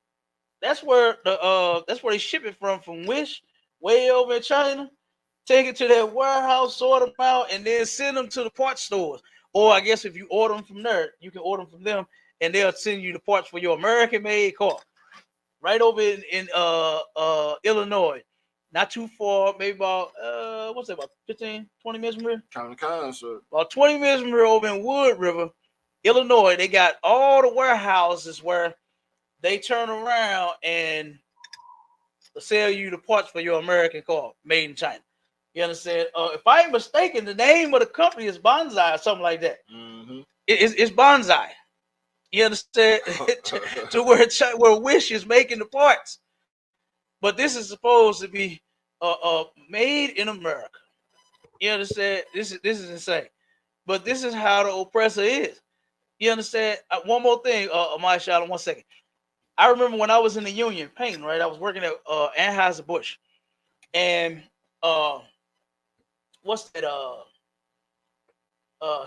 That's where they ship it from Wish, way over in China. Take it to that warehouse, sort them out, and then send them to the parts stores. Or I guess if you order them from there, you can order them from them, and they'll send you the parts for your American-made car. Right over in Illinois, not too far, maybe about about 15, 20 minutes from here. About 20 minutes from here, over in Wood River, Illinois. They got all the warehouses where they turn around and sell you the parts for your American car made in China. You understand? If I ain't mistaken, the name of the company is Bonsai or something like that. Mm-hmm. It's Bonsai. You understand? To where Wish is making the parts, but this is supposed to be made in America. You understand? This is insane. but this is how the oppressor is. You understand? One more thing, my shot on 1 second. I remember when I was in the union painting, right? I was working at Anheuser-Busch, and what's that?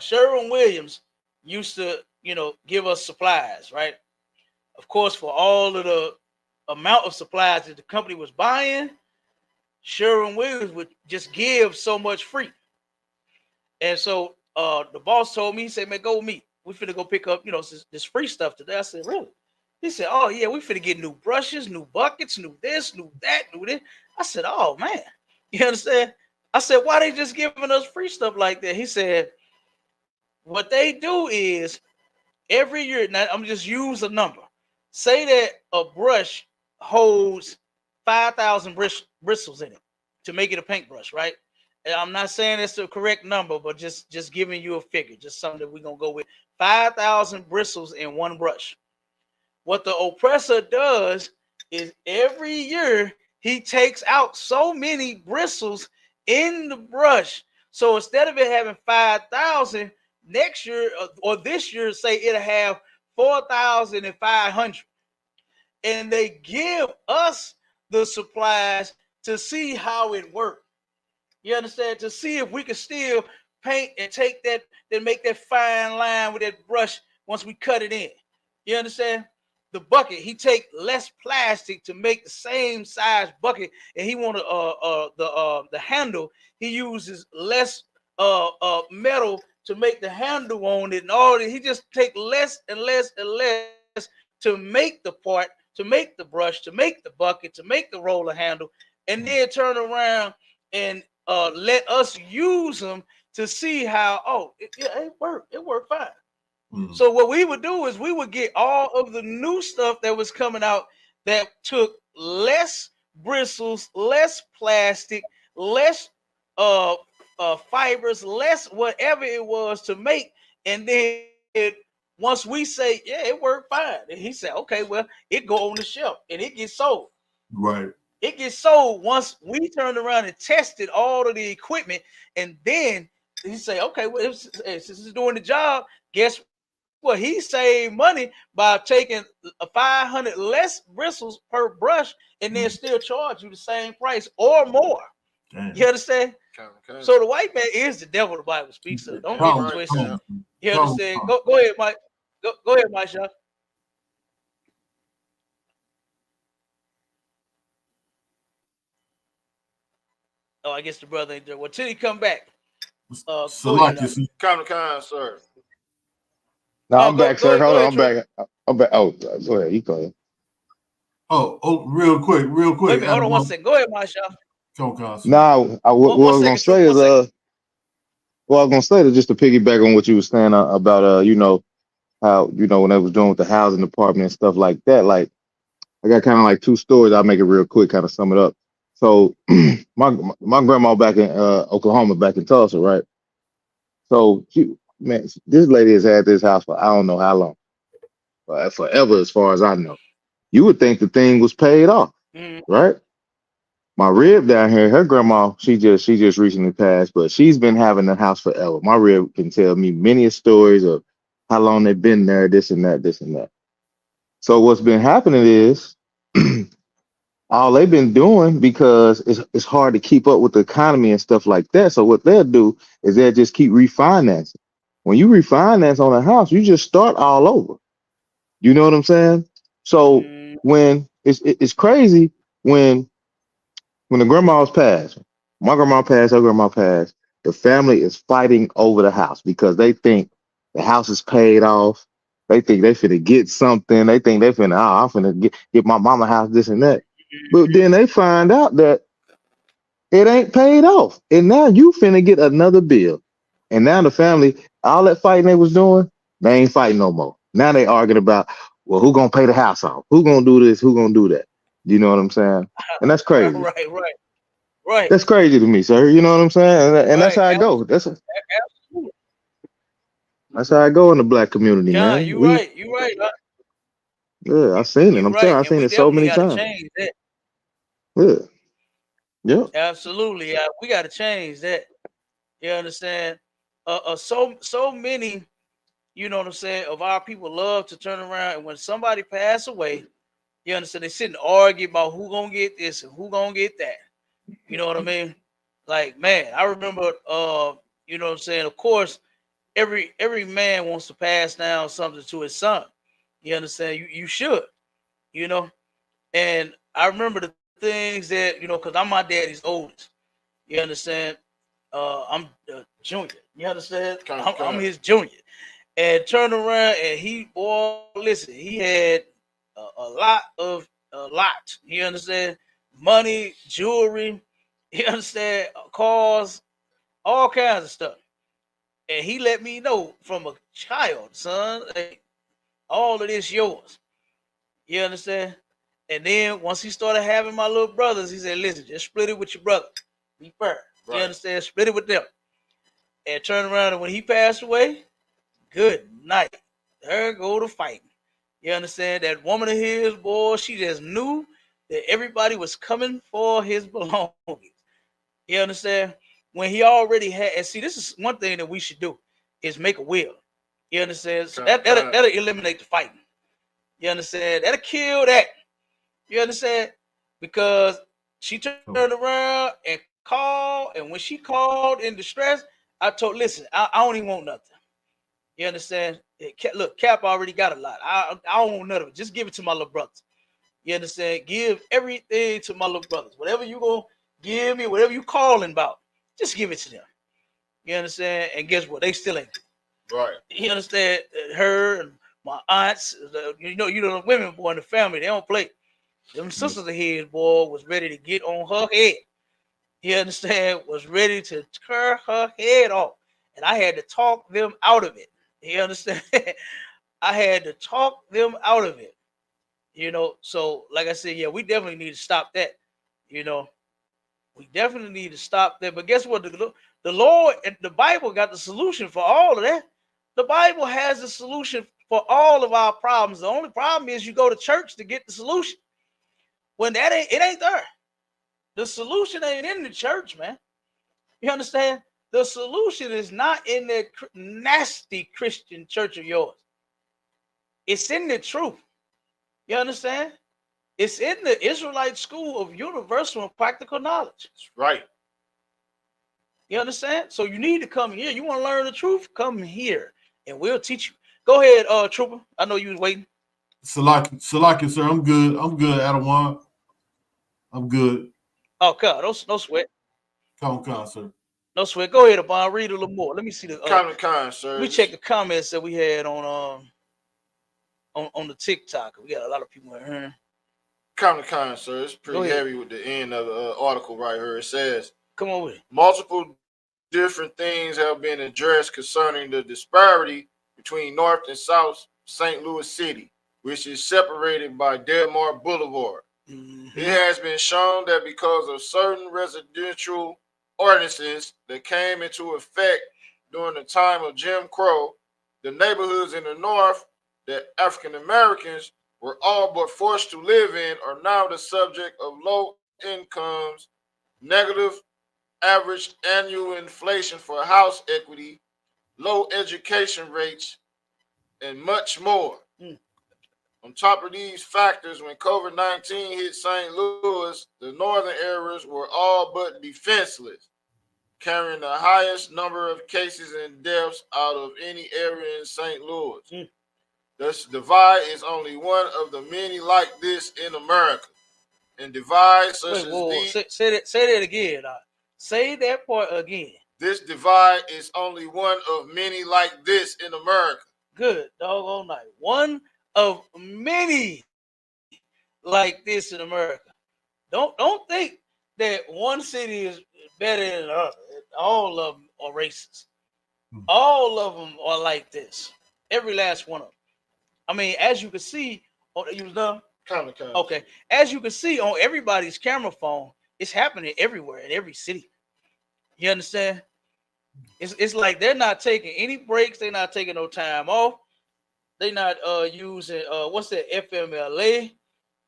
Sherwin-Williams used to, give us supplies, right? Of course, for all of the amount of supplies that the company was buying, Sherwin-Williams would just give so much free. And so the boss told me, he said, man, go with me. We finna go pick up, this free stuff today. I said, really? He said, oh, yeah, we finna get new brushes, new buckets, new this, new that, new this. I said, oh, man. You understand? I said, why they just giving us free stuff like that? He said, what they do is every year, now I'm just use a number. Say that a brush holds 5,000 bristles in it to make it a paintbrush, right? And I'm not saying it's the correct number, but just giving you a figure, just something that we're gonna go with. 5,000 bristles in one brush. What the oppressor does is every year he takes out so many bristles in the brush. So instead of it having 5,000, next year or this year, say it'll have 4,500. And they give us the supplies to see how it works. You understand? To see if we can still paint and take that, then make that fine line with that brush once we cut it in. You understand? The bucket, he take less plastic to make the same size bucket, and he want the handle. He uses less metal to make the handle on it, and all that. He just take less and less and less to make the part, to make the brush, to make the bucket, to make the roller handle, and then turn around and let us use them to see how, it worked fine. Mm-hmm. So what we would do is we would get all of the new stuff that was coming out that took less bristles, less plastic, less fibers, less whatever it was to make, and then once we say, yeah, it worked fine, and he said, okay, well, it go on the shelf and it gets sold. Right. It gets sold once we turned around and tested all of the equipment, and then he say, okay, well, since it's doing the job, guess what? He saved money by taking 500 less bristles per brush, and then still charge you the same price or more. Damn. You understand? Okay. So the white man is the devil, the Bible speaks. So don't get it twisted. You understand? Go ahead, Mike. Go ahead, Mike Shaw. Oh, I guess the brother ain't there. Well, till he come back. So like you see, kind, sir. No, I'm back, sir. Hold on, I'm back. I'm back. Oh, go ahead. You go ahead. Oh, real quick. Wait a minute, hold on 1 second. Go ahead, Masha. What I was gonna say is what I was gonna say is just to piggyback on what you were saying about how when they was doing with the housing department and stuff like that. Like I got kind of like two stories. I'll make it real quick, kind of sum it up. So my grandma back in Oklahoma, back in Tulsa, right? So this lady has had this house for I don't know how long, forever, as far as I know. You would think the thing was paid off, right? My rib down here, her grandma, she just recently passed, but she's been having the house forever. My rib can tell me many stories of how long they've been there, this and that, this and that. So what's been happening is all they've been doing, because it's hard to keep up with the economy and stuff like that. So what they'll do is they'll just keep refinancing. When you refinance on a house, you just start all over. You know what I'm saying? So when it's crazy when the grandma's passed, my grandma passed, her grandma passed, the family is fighting over the house because they think the house is paid off. They think they finna get something. They think they finna, I'm finna get my mama house, this and that. But then they find out that it ain't paid off. And now you finna get another bill. And now the family, all that fighting they was doing, they ain't fighting no more. Now they arguing about, well, who gonna pay the house off? Who gonna do this? Who gonna do that? You know what I'm saying? And that's crazy. Right. That's crazy to me, sir. You know what I'm saying? And that's how I go. That's how I go in the black community, man. You right. Yeah, I seen it. I'm telling you, I seen it so many times. Change that. Yeah. Absolutely. Yeah, we got to change that. You understand? So many, you know what I'm saying, of our people love to turn around and when somebody pass away, you understand, they sit and argue about who gonna get this and who gonna get that. You know what I mean? Like, man, I remember you know what I'm saying, of course, every man wants to pass down something to his son. You understand? You should, you know. And I remember the things that, you know, because I'm my daddy's oldest. You understand? I'm the junior. You understand? I'm his junior. And turn around and he, boy, listen, he had a lot. You understand? Money, jewelry, you understand? Cars, all kinds of stuff. And he let me know from a child, son, hey, all of this yours. You understand? And then once he started having my little brothers, he said, listen, just split it with your brother. Be fair. Right. You understand? Split it with them. And turn around, and when he passed away, good night. There go to fighting. You understand? That woman of his, boy, she just knew that everybody was coming for his belongings. You understand? When he already had, and see, this is one thing that we should do, is make a will. You understand? So that'll eliminate the fighting. You understand? That'll kill that. You understand? Because she turned around and called, and when she called in distress, I told, listen, I don't even want nothing. You understand? Look, Cap already got a lot. I don't want none of it. Just give it to my little brothers. You understand? Give everything to my little brothers. Whatever you gonna give me, whatever you calling about, just give it to them. You understand? And guess what? They still ain't. Right. You understand? Her and my aunts, you know, the women, boy, in the family, they don't play. Them sisters of his, boy, was ready to get on her head. You understand? Was ready to tear her head off. And I had to talk them out of it. You understand? I had to talk them out of it. You know, so like I said, yeah, we definitely need to stop that. You know, we definitely need to stop that. But guess what? The Lord and the Bible got the solution for all of that. The Bible has the solution for all of our problems. The only problem is you go to church to get the solution. When it ain't there. The solution ain't in the church, man. You understand? The solution is not in that nasty Christian church of yours. It's in the truth. You understand? It's in the Israelite school of universal and practical knowledge. That's right. You understand? So you need to come here. You want to learn the truth? Come here, and we'll teach you. Go ahead, Trooper. I know you was waiting. Salaki, sir. I'm good. I'm good, Adawan. I'm good. Oh, God. No sweat. Come, sir. No sweat. Go ahead, Abon. Read a little more. Let me see the sir. Let me check the comments that we had on the TikTok. We got a lot of people in here. Comment, sir. It's pretty heavy with the end of the article right here. It says, come on with it. Multiple different things have been addressed concerning the disparity between North and South St. Louis City, which is separated by Delmar Boulevard. Mm-hmm. It has been shown that because of certain residential ordinances that came into effect during the time of Jim Crow, the neighborhoods in the North that African Americans were all but forced to live in are now the subject of low incomes, negative average annual inflation for house equity, low education rates, and much more. On top of these factors, when COVID-19 hit St. Louis, the northern areas were all but defenseless, carrying the highest number of cases and deaths out of any area in St. Louis. This divide is only one of the many like this in America. And divides such as say that again. Say that part again. This divide is only one of many like this in America. Good doggone night. One of many like this in America. Don't think that one city is better than another. All of them are racist. All of them are like this. Every last one of them. I mean, as you can see, you was done? Okay. As you can see on everybody's camera phone, it's happening everywhere in every city. You understand? It's like they're not taking any breaks. They're not taking no time off. They're not using what's that, FMLA.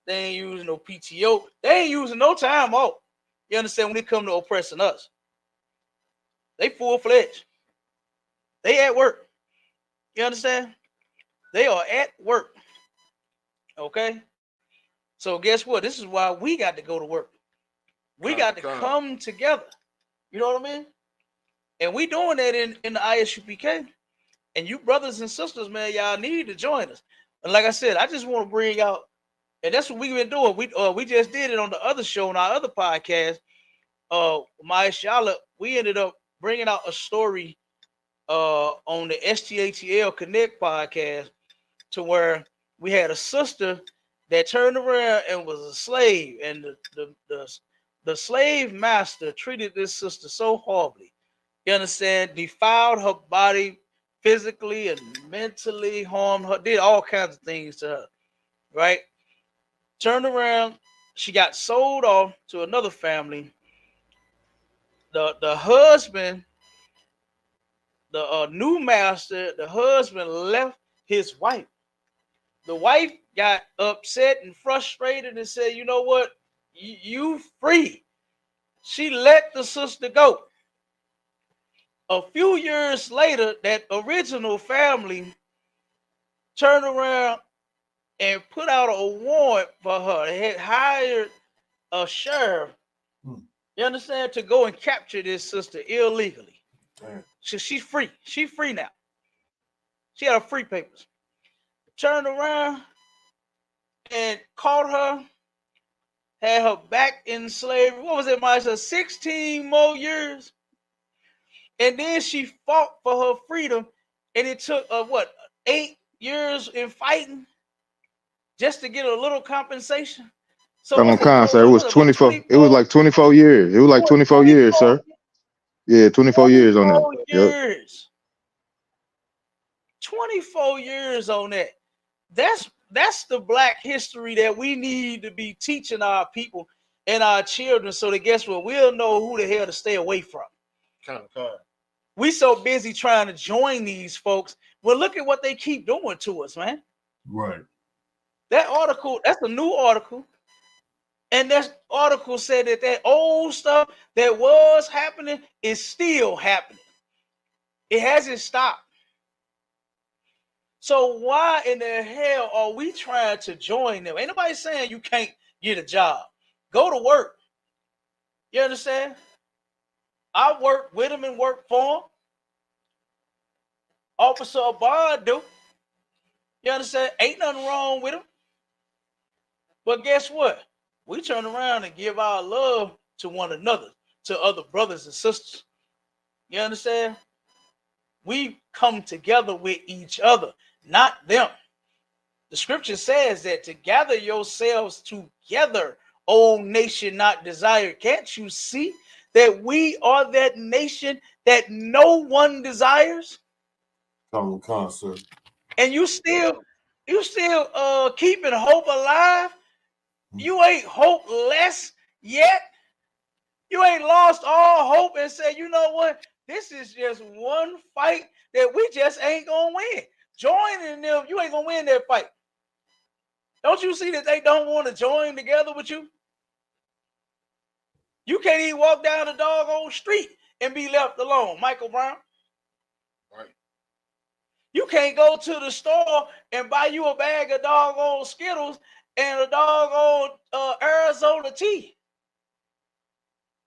They ain't using no PTO. They ain't using no time off. You understand? When it come to oppressing us, they full-fledged. They at work. You understand? They are at work. Okay. So guess what? This is why we got to go to work. We got to come together. You know what I mean? And we doing that in the ISUPK. And you brothers and sisters, man, y'all need to join us. And like I said, I just want to bring out, and that's what we've been doing. We just did it on the other show, on our other podcast. My Shala, we ended up bringing out a story on the ST.LOUIS Connect podcast, to where we had a sister that turned around and was a slave, and the slave master treated this sister so horribly. You understand? Defiled her body physically and mentally, harmed her, did all kinds of things to her, right? Turned around, she got sold off to another family. The husband, the new master, the husband left his wife. The wife got upset and frustrated and said, you know what? You free. She let the sister go. A few years later, that original family turned around and put out a warrant for her. They had hired a sheriff, you understand, to go and capture this sister illegally. So she's free. She's free now. She had her free papers. Turned around and caught her, had her back in slavery. What was it, Maisha? 16 more years. And then she fought for her freedom, and it took 8 years in fighting just to get a little compensation. So I'm on concert. It was 24. It was like 24 years. It was like 24 years, sir. Yeah, 24 years on that. 24 years. 24 years on that. That's the black history that we need to be teaching our people and our children, so that guess what? We'll know who the hell to stay away from. We so busy trying to join these folks. Well, look at what they keep doing to us, man. Right. That article, that's a new article. And that article said that old stuff that was happening is still happening. It hasn't stopped. So why in the hell are we trying to join them? Ain't nobody saying you can't get a job. Go to work. You understand? I work with them and work for them. Officer Abad do. You understand? Ain't nothing wrong with them. But guess what? We turn around and give our love to one another, to other brothers and sisters. You understand? We come together with each other, not them. The scripture says that to gather yourselves together, O nation not desired. Can't you see that we are that nation that no one desires? Come concert. And you still keeping hope alive. You ain't hopeless yet. You ain't lost all hope and say, you know what? This is just one fight that we just ain't gonna win. Joining them, you ain't gonna win that fight. Don't you see that they don't want to join together with you? You can't even walk down the doggone street and be left alone, Michael Brown. Right. You can't go to the store and buy you a bag of doggone Skittles and a doggone Arizona tea.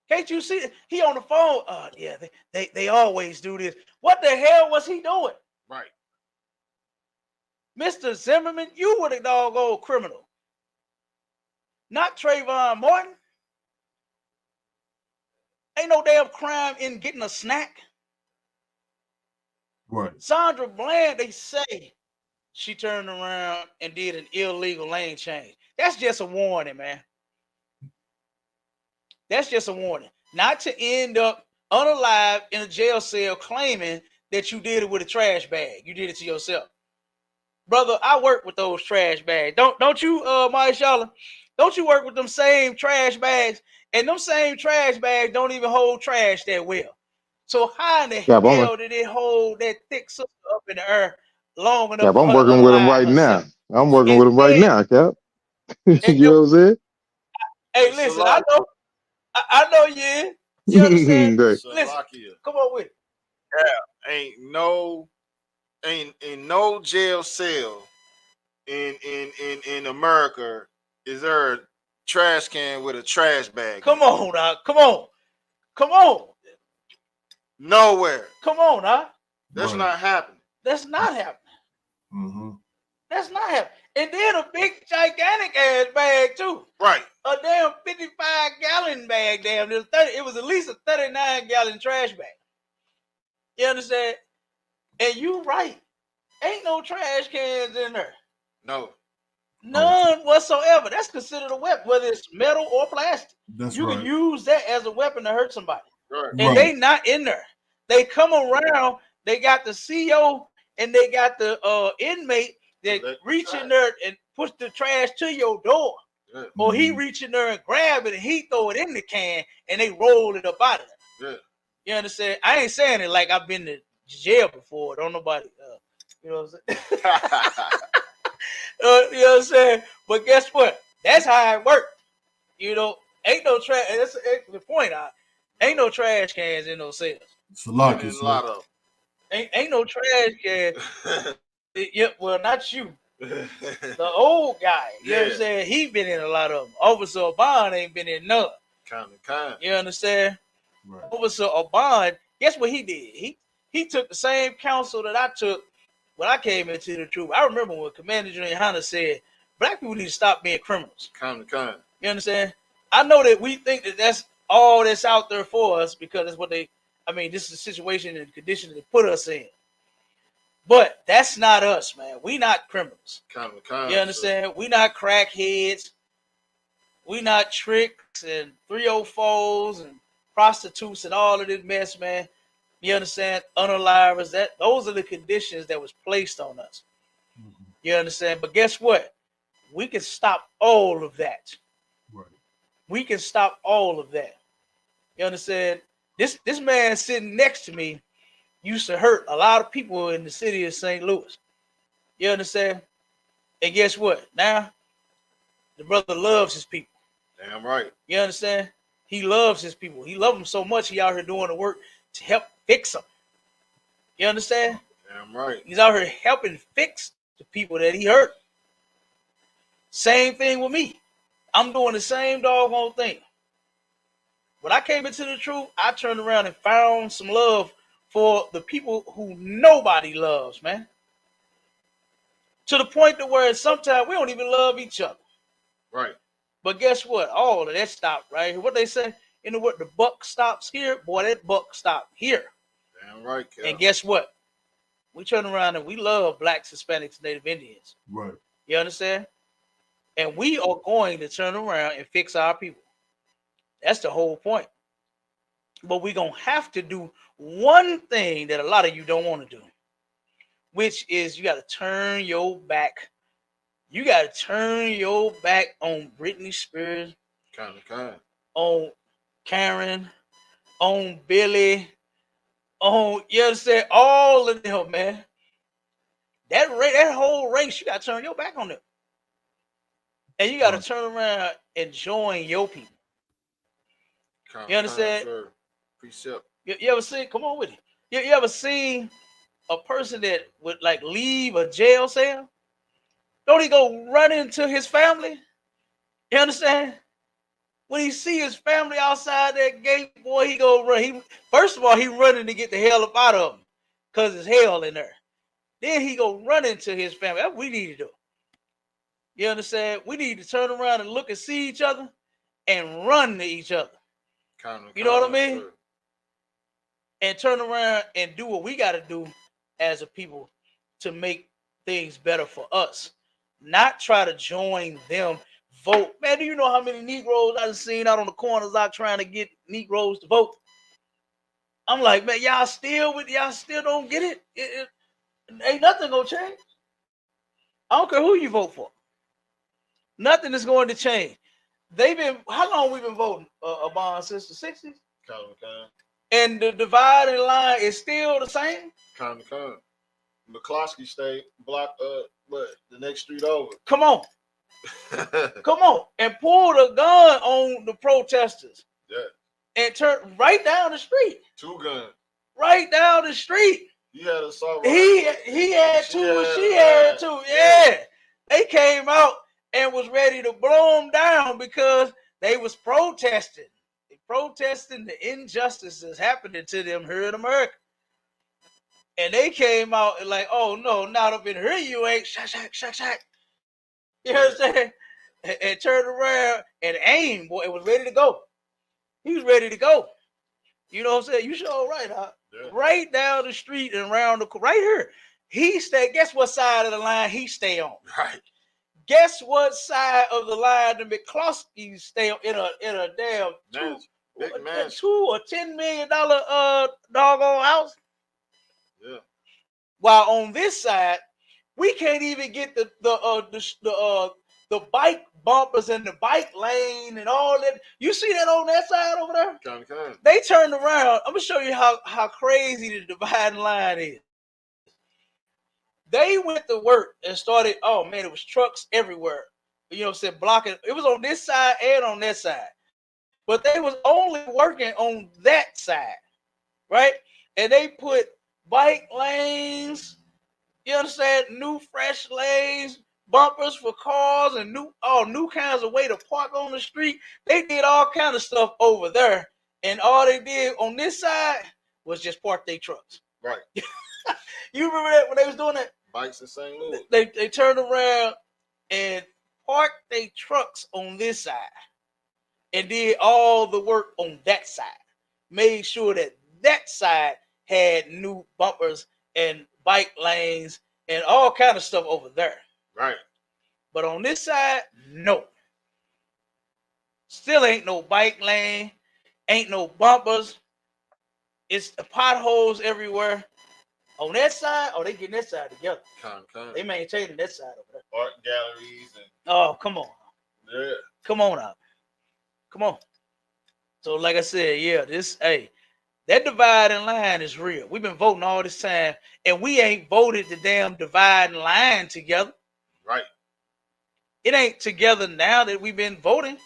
Can't you see? He on the phone. Yeah, they always do this. What the hell was he doing? Right. Mr. Zimmerman, you were the doggone criminal. Not Trayvon Martin. Ain't no damn crime in getting a snack. Right. Sandra Bland, they say she turned around and did an illegal lane change. That's just a warning, man. That's just a warning. Not to end up unalive in a jail cell claiming that you did it with a trash bag. You did it to yourself. Brother, I work with those trash bags. Don't you, Maishala? Don't you work with them same trash bags? And them same trash bags don't even hold trash that well. So how in the hell did it hold that thick sister up in the air long enough? Cap, I'm working with him right now. I'm working with him right now, Cap. You know what I'm saying? Hey, listen, I know you. You understand? Listen, come on with it. ain't no jail cell in America is there a trash can with a trash bag. Come on now. Come on. Come on. Nowhere. Come on now. That's Right. not happening. That's not happening. Mm-hmm. That's not happening. And then a big gigantic ass bag too. Right. A damn 55-gallon bag. Damn, it was at least a 39-gallon trash bag. You understand? And you right. Ain't no trash cans in there. No. None whatsoever. That's considered a weapon, whether it's metal or plastic. That's You right. can use that as a weapon to hurt somebody. Right. And they not in there. They come around, they got the CO and they got the inmate that reach in there and push the trash to your door. Yeah. Or he reach in there and grab it and he throw it in the can and they roll it up out of there. Yeah. You understand? I ain't saying it like I've been to jail before. Don't nobody, you know what I'm saying? You know what I'm saying? But guess what? That's how it works. You know, ain't no trash. That's the point. Ain't no trash cans in those cells. It's a lot a lot of. Ain't no trash can. Yeah, well, not you. The old guy. You know what I'm saying? He been in a lot of them. Officer Obon ain't been in none. Kind. You understand? Right. Officer Obon, guess what he did? He took the same counsel that I took when I came into the truth. I remember when Commander General YAHANNA said, black people need to stop being criminals. Kind. You understand? I know that we think that that's all that's out there for us because that's what this is the situation and condition they put us in. But that's not us, man. We not criminals. Kind. You understand? We not crackheads. We not tricks and 304s and prostitutes and all of this mess, man. You understand? Unalivers. Those are the conditions that was placed on us. Mm-hmm. You understand? But guess what? We can stop all of that. Right. We can stop all of that. You understand? This man sitting next to me used to hurt a lot of people in the city of St. Louis. You understand? And guess what? Now, the brother loves his people. Damn right. You understand? He loves his people. He loves them so much he out here doing the work to help fix them. You understand? Damn right. He's out here helping fix the people that he hurt. Same thing with me. I'm doing the same doggone thing. When I came into the truth, I turned around and found some love for the people who nobody loves, man. To the point to where sometimes we don't even love each other. Right. But guess what? All of that stopped right here. What they say, you know what? The buck stops here. Boy, that buck stopped here. Damn right, Cal. And guess what? We turn around and we love blacks, Hispanics, Native Indians. Right. You understand? And we are going to turn around and fix our people. That's the whole point. But we're going to have to do one thing that a lot of you don't want to do, which is you got to turn your back. You got to turn your back on Britney Spears, Kind. on Karen, on Billy, on, you understand, all of them, man. That whole race, you got to turn your back on them. And you got to turn around and join your people. You understand? Sure. Precept. You ever seen, come on with it. You ever seen a person that would like leave a jail cell? Don't he go run into his family? You understand? When he see his family outside that gate, boy, he go run. First of all, he running to get the hell up out of them because it's hell in there. Then he go run into his family. That's what we need to do. You understand? We need to turn around and look and see each other and run to each other. You know what I mean? Sure. And turn around and do what we got to do as a people to make things better for us. Not try to join them, vote. Man, do you know how many Negroes I've seen out on the corners out trying to get Negroes to vote? I'm like, man, y'all still don't get it? It ain't nothing gonna change. I don't care who you vote for. Nothing is going to change. How long we been voting, Abon, since the 60s? Kind. And the dividing line is still the same? Kind. McCloskey stayed blocked but the next street over. Come on. Come on. And pull the gun on the protesters. Yeah. And turn right down the street. 2 guns. Right down the street. He had a assault He had She two, had she a had line. two. Yeah. They came out and was ready to blow them down because they was protesting. They protesting the injustices happening to them here in America. And they came out and like, oh no, not up in here you ain't. Shot. You know what I'm saying? And turned around and aimed, boy, it was ready to go. He was ready to go. You know what I'm saying? You sure right, huh? Yeah. Right down the street and around the right here. He stay. Guess what side of the line he stay on? Right. Guess what side of the line the McCloskeys stay on in a damn $2 or $10 million doggone house? Yeah. While on this side, we can't even get the bike bumpers and the bike lane and all that. You see that on that side over there? Kind. They turned around. I'm gonna show you how crazy the dividing line is. They went to work and started. Oh man, it was trucks everywhere. You know what I'm saying? Blocking. It was on this side and on that side, but they was only working on that side, right? And they put bike lanes. You understand? New fresh lanes, bumpers for cars, and new kinds of way to park on the street. They did all kind of stuff over there, and all they did on this side was just park their trucks. Right. You remember that when they was doing that? Bikes in St. Louis. They turned around and parked their trucks on this side, and did all the work on that side. Made sure that side had new bumpers and bike lanes and all kind of stuff over there. Right. But on this side, no. Still ain't no bike lane, ain't no bumpers. It's the potholes everywhere. On that side, they getting that side together. They maintaining that side over there. Art galleries and come on. Yeah. Come on out. Come on. So like I said, yeah, that dividing line is real. We've been voting all this time, and we ain't voted the damn dividing line together. Right. It ain't together now that we've been voting.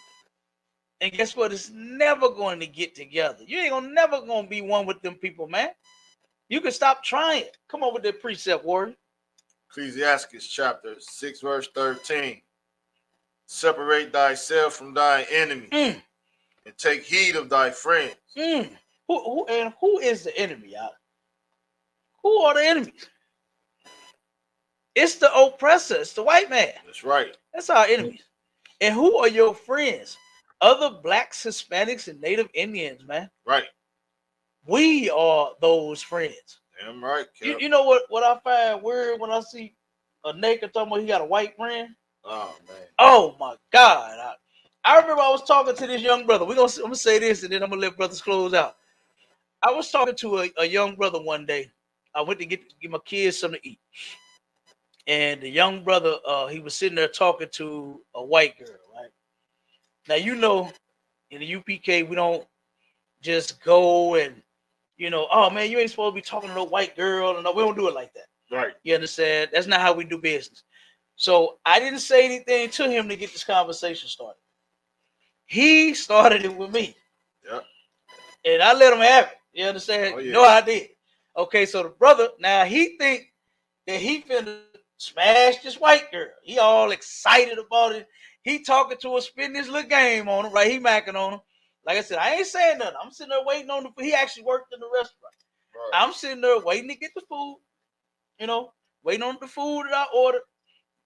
And guess what? It's never going to get together. You ain't never gonna be one with them people, man. You can stop trying. Come on with that precept, Warrior. Ecclesiastes chapter 6, verse 13. Separate thyself from thy enemy, and take heed of thy friends. Who is the enemy, y'all? Who are the enemies? It's the oppressor. It's the white man. That's right. That's our enemies. And who are your friends? Other blacks, Hispanics, and Native Indians, man. Right. We are those friends. Damn right. You know what I find weird when I see a naked talking about he got a white friend? Oh man. Oh my God. I remember I was talking to this young brother. I'm gonna say this and then I'm gonna let brothers close out. I was talking to a young brother one day. I went to get my kids something to eat. And the young brother, he was sitting there talking to a white girl, right? Now, you know, in the UPK, we don't just go and, oh man, you ain't supposed to be talking to no white girl. And no, we don't do it like that. Right. You understand? That's not how we do business. So I didn't say anything to him to get this conversation started. He started it with me. Yep. And I let him have it. You understand? Oh, yeah. No, I did. Okay, so the brother, now he think that he finna smash this white girl. He all excited about it. He talking to her, spitting this little game on him, right? He macking on him. Like I said, I ain't saying nothing. I'm sitting there waiting on the food. He actually worked in the restaurant. Right. I'm sitting there waiting to get the food, waiting on the food that I ordered.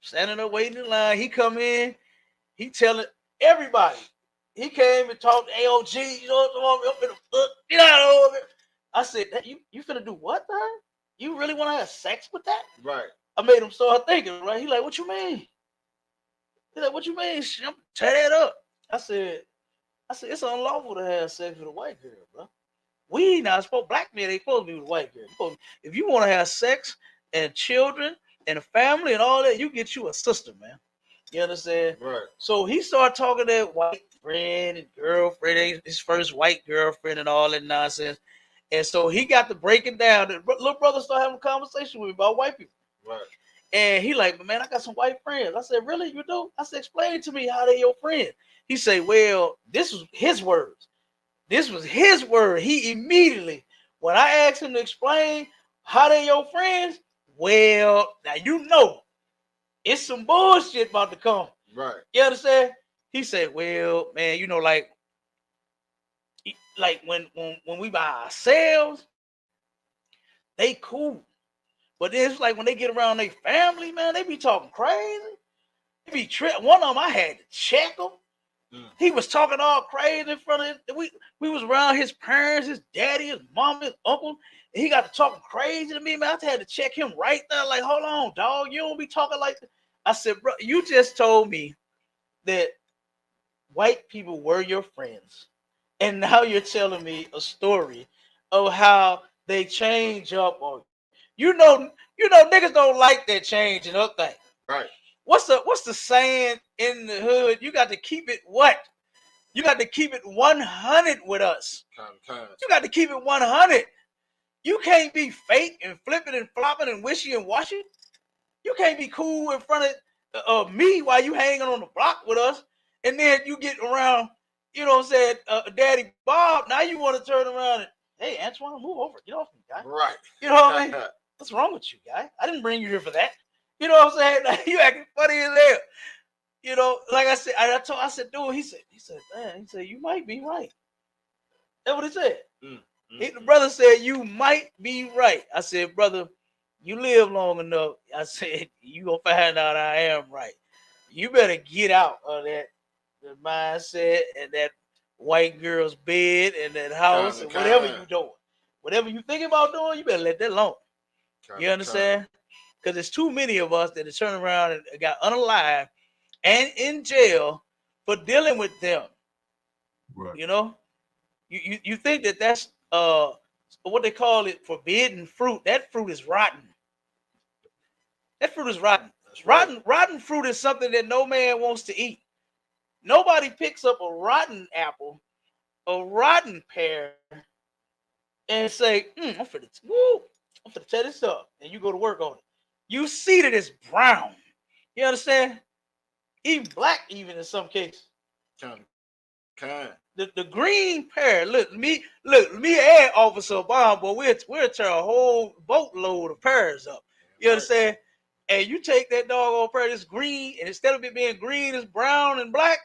Standing there waiting in line. He come in. He telling everybody. He came and talked to AOG. Get out of here. I said, you finna do what, man? You really want to have sex with that? Right. I made him start thinking, right? He like, what you mean? He like, what you mean? I'm tear that up. I said, it's unlawful to have sex with a white girl, bro. We not supposed, black men ain't supposed to be with a white girl. If you want to have sex and children and a family and all that, you get you a sister, man. You understand? Right. So he started talking to that white friend and girlfriend, his first white girlfriend and all that nonsense. And so he got to breaking down. The little brother started having a conversation with me about white people. Right. And he like, man, I got some white friends. I said, really, you do? I said, explain to me how they your friends. He said, well, this was his words. This was his word. He immediately, when I asked him to explain How they your friends? Well, now you know it's some bullshit about to come. Right. You understand? He said, well, man, you know, like when we by ourselves, they cool. But then it's like when they get around their family, man, they be talking crazy. They be one of them, I had to check him. He was talking all crazy in front of it. We was around his parents, his daddy, his mom, his uncle, and he got to talking crazy to me, man. I had to check him right there. Like, hold on, dog, you don't be talking like that. I said, bro, you just told me that white people were your friends, and now you're telling me a story of how they change up on you. You know, niggas don't like that change and up thing. Right. What's the saying in the hood? You got to keep it what? You got to keep it 100 with us. You got to keep it 100. You can't be fake and flipping and flopping and wishy and washy. You can't be cool in front of me while you hanging on the block with us. And then you get around, you know what I'm saying, Daddy Bob. Now you want to turn around and, hey, Antoine, move over. Get off me, guy. Right. You know what I mean? What's wrong with you, guy? I didn't bring you here for that. You know what I'm saying? Like, you acting funny as hell. You know, like I said, I said, dude, he said, man, he said, you might be right. That's what he said. The brother said, you might be right. I said, brother, you live long enough. I said, you gonna find out I am right. You better get out of that the mindset and that white girl's bed and that house and whatever you doing. Whatever you think about doing, you better let that alone. You understand? Because there's too many of us that have turned around and got unalive and in jail for dealing with them. Right. You know, you think that's what they call it, forbidden fruit. That fruit is rotten. That fruit is rotten. Rotten fruit is something that no man wants to eat. Nobody picks up a rotten apple, a rotten pear, and say, I'm finna tear this up. And you go to work on it. You see that it's brown. You understand? Even black, even in some cases. The green pear. Look, me and Officer Obama, but we'll tear a whole boatload of pears up. You understand? And you take that doggone pear, it's green, and instead of it being green, it's brown and black,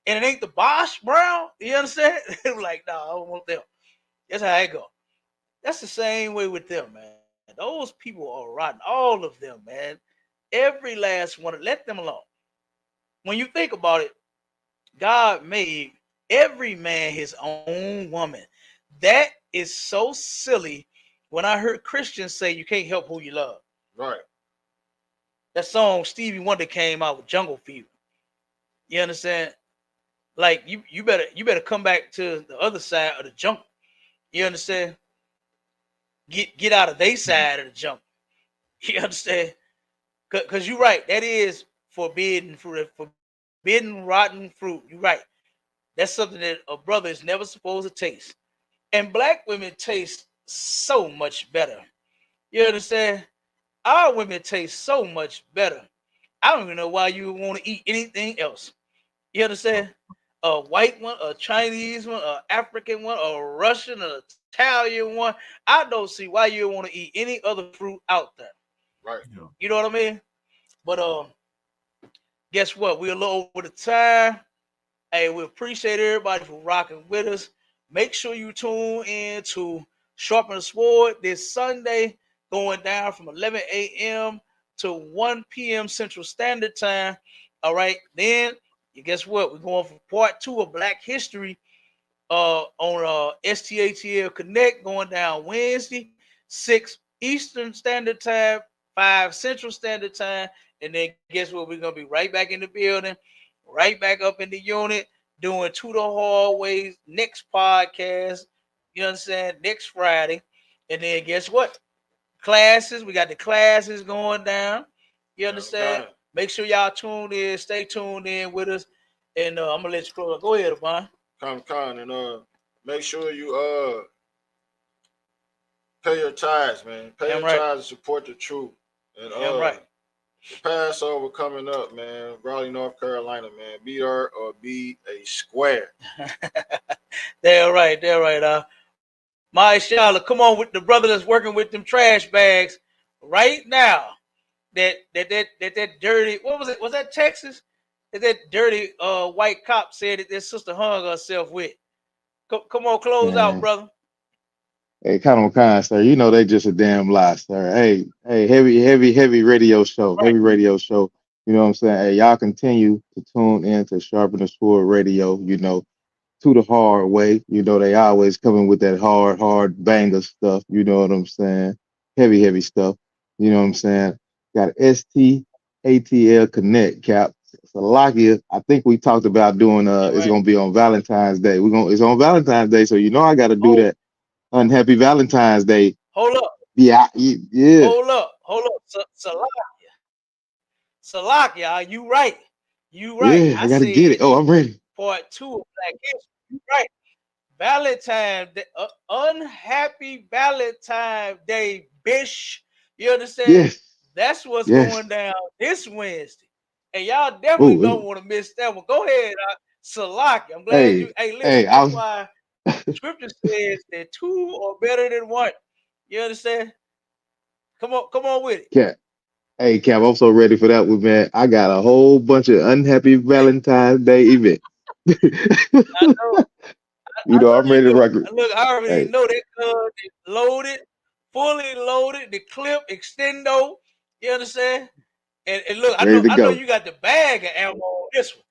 and it ain't the Bosch brown. You understand? Like, no, I don't want them. That's how it go. That's the same way with them, man. Those people are rotten. All of them, man. Every last one. Let them alone. When you think about it, God made every man his own woman. That is so silly. When I heard Christians say you can't help who you love. Right. That song Stevie Wonder came out with Jungle Fever. You understand? Like you better come back to the other side of the jungle. You understand? Get out of their side of the jungle. You understand? Because you're right. That is forbidden fruit, forbidden rotten fruit. You're right. That's something that a brother is never supposed to taste. And black women taste so much better. You understand? Our women taste so much better. I don't even know why you want to eat anything else. You understand? A white one, a Chinese one, an African one, a Russian, an Italian one. I don't see why you want to eat any other fruit out there. Right. You know what I mean? But guess what? We're a little over the time. Hey, we appreciate everybody for rocking with us. Make sure you tune in to Sharpen the Sword this Sunday, going down from 11 a.m. to 1 p.m. Central Standard Time. All right. Then, guess what? We're going for part 2 of Black History on ST.LOUIS Connect, going down Wednesday, 6 Eastern Standard Time, 5 Central Standard Time. And then guess what? We're going to be right back in the building, right back up in the unit, doing To the Hallways next podcast. You understand? Next Friday. And then guess what? Classes. We got the classes going down. You understand? Okay. Make sure y'all tune in. Stay tuned in with us. And I'm going to let you close. Go ahead, Avon. Con, and make sure you pay your tithes, man. Pay your tithes and support the truth. And the Passover coming up, man. Raleigh, North Carolina, man. Be there or be a square. They're right. My Charlotte, come on with the brother that's working with them trash bags right now. That dirty, what was it? Was that Texas? That dirty white cop said that their sister hung herself with. Come on, close out, Man, brother. hey, kind of kind, sir. You know they just a damn lie, sir. Hey, heavy radio show, Right. heavy radio show. You know what I'm saying? Hey, y'all continue to tune in to Sharpen the Sword Radio. You know, to the hard way. You know, they always coming with that hard banger stuff. You know what I'm saying? Heavy stuff. You know what I'm saying? Got STATL Connect Cap. Salakia, I think we talked about doing All it's right. gonna be on Valentine's Day. It's on Valentine's Day, so you know I gotta do Hold, that. Unhappy Valentine's Day. hold up. Yeah, yeah, Hold up. Hold up. Salakia, you right. You right. yeah, I I gotta get it. said Oh, I'm ready. part 2 of Black History. You right. Valentine Day, unhappy Valentine Day, bish. You understand? Yes, That's what's yes. going down this Wednesday. And y'all definitely don't Oh, want to miss that one. Go ahead, Salaki. I'm glad you. hey, Hey, listen, hey, I that's was why scripture says that 2 are better than 1. You understand? Come on with it. Cap. Hey, Cap, I'm so ready for that one, man. I got a whole bunch of unhappy Valentine's Day events. I know, You I know, know I'm you ready to do. rock it. Look, I already Hey, know that is loaded, fully loaded, the clip extendo. You understand? And look, ready to I know go. you got the bag of ammo on this one.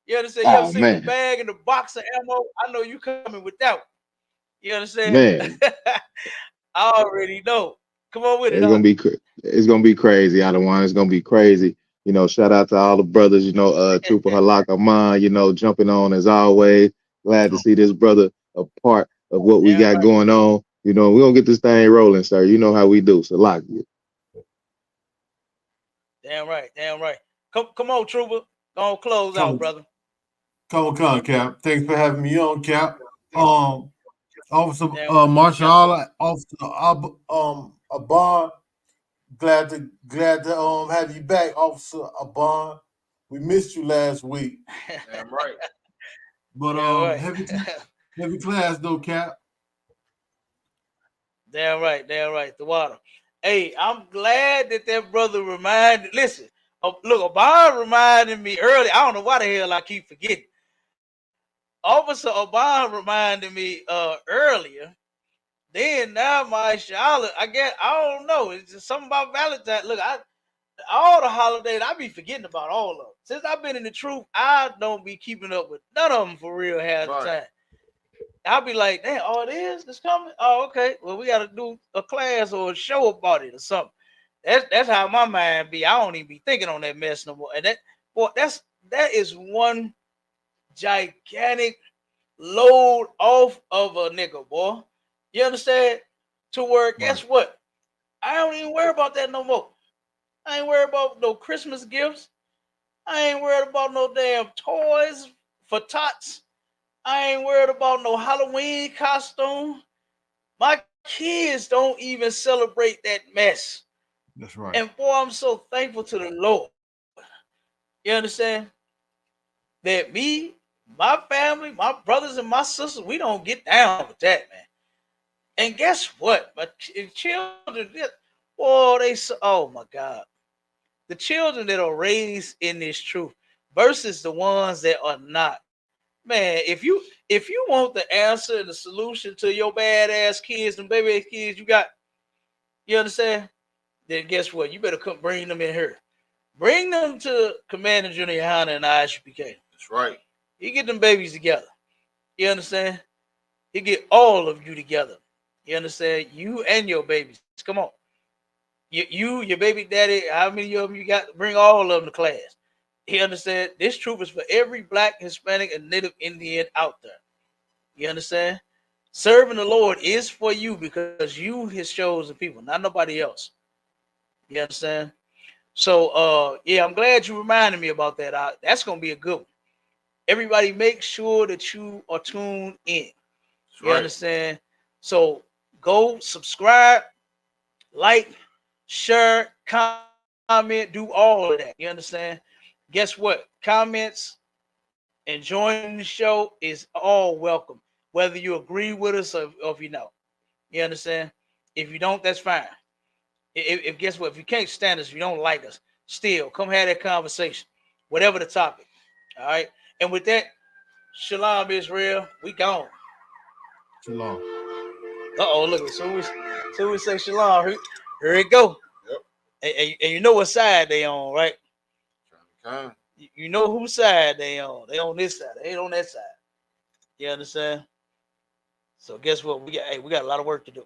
You understand? You ever Oh seen the man, bag and the box of ammo? I know you coming with that one. You understand? man, I already know. Come on with it, it's gonna be it's gonna be crazy. I don't want it's gonna be crazy. You know, shout out to all the brothers. You know, Trooper Halak Aman. You know, jumping on as always. Glad to see this brother a part of what we Damn got right. going on. You know, we gonna get this thing rolling, sir. You know how we do. So lock it. Damn right. Damn right. Come on, Trooper. Go on, close out, Come, brother. come, Cap. Thanks for having me on, Cap. Officer Damn right. Marshall, Yep. Officer Abon. Glad to have you back, Officer Abon. We missed you last week, Damn right. but Damn right. heavy class though, Cap. Damn right. Damn right. The water. Hey, I'm glad that brother reminded. Listen, look, Obama reminded me early. I don't know why the hell I keep forgetting. Officer Obama reminded me earlier. Then now my Charlotte, I guess I don't know. It's just something about Valentine. Look, all the holidays I be forgetting about all of them. Since I've been in the truth, I don't be keeping up with none of them for real half the Right. time. I'll be like, damn, oh, it is? It's coming? Oh, okay. Well, we got to do a class or a show about it or something. That's how my mind be. I don't even be thinking on that mess no more. And that is one gigantic load off of a nigga, boy. You understand? To where, Right. guess what? I don't even worry about that no more. I ain't worried about no Christmas gifts. I ain't worried about no damn toys for tots. I ain't worried about no Halloween costume. My kids don't even celebrate that mess. That's right. And boy, I'm so thankful to the Lord. You understand? That me, my family, my brothers and my sisters, we don't get down with that, man. And guess what? My children, boy, oh my God. The children that are raised in this truth versus the ones that are not. Man, if you want the answer and the solution to your badass kids and baby kids you got, you understand? Then guess what? You better come bring them in here. Bring them to Commander Junior YAHANNA and ISUPK. That's right. You get them babies together. You understand? You get all of you together. You understand? You and your babies. Come on. Your baby daddy, how many of them you got? Bring all of them to class. You understand? This troop is for every black, Hispanic, and Native Indian out there. You understand? Serving the Lord is for you because you his chosen people, not nobody else. You understand? So yeah, I'm glad you reminded me about that. That's gonna be a good one. Everybody make sure that you are tuned in. That's You right. understand? So go subscribe, like, share, comment, do all of that. You understand? Guess what? Comments and joining the show is all welcome, whether you agree with us or if you know. You understand? If you don't, that's fine. If guess what? If you can't stand us, if you don't like us, still come have that conversation, whatever the topic. All right. And with that, shalom, Israel. We gone. Shalom. Uh-oh, look, so we say shalom. Here it go. Yep. And you know what side they on, right? Okay. You know whose side they on. They on this side. They ain't on that side. You understand? So guess what? We got a lot of work to do.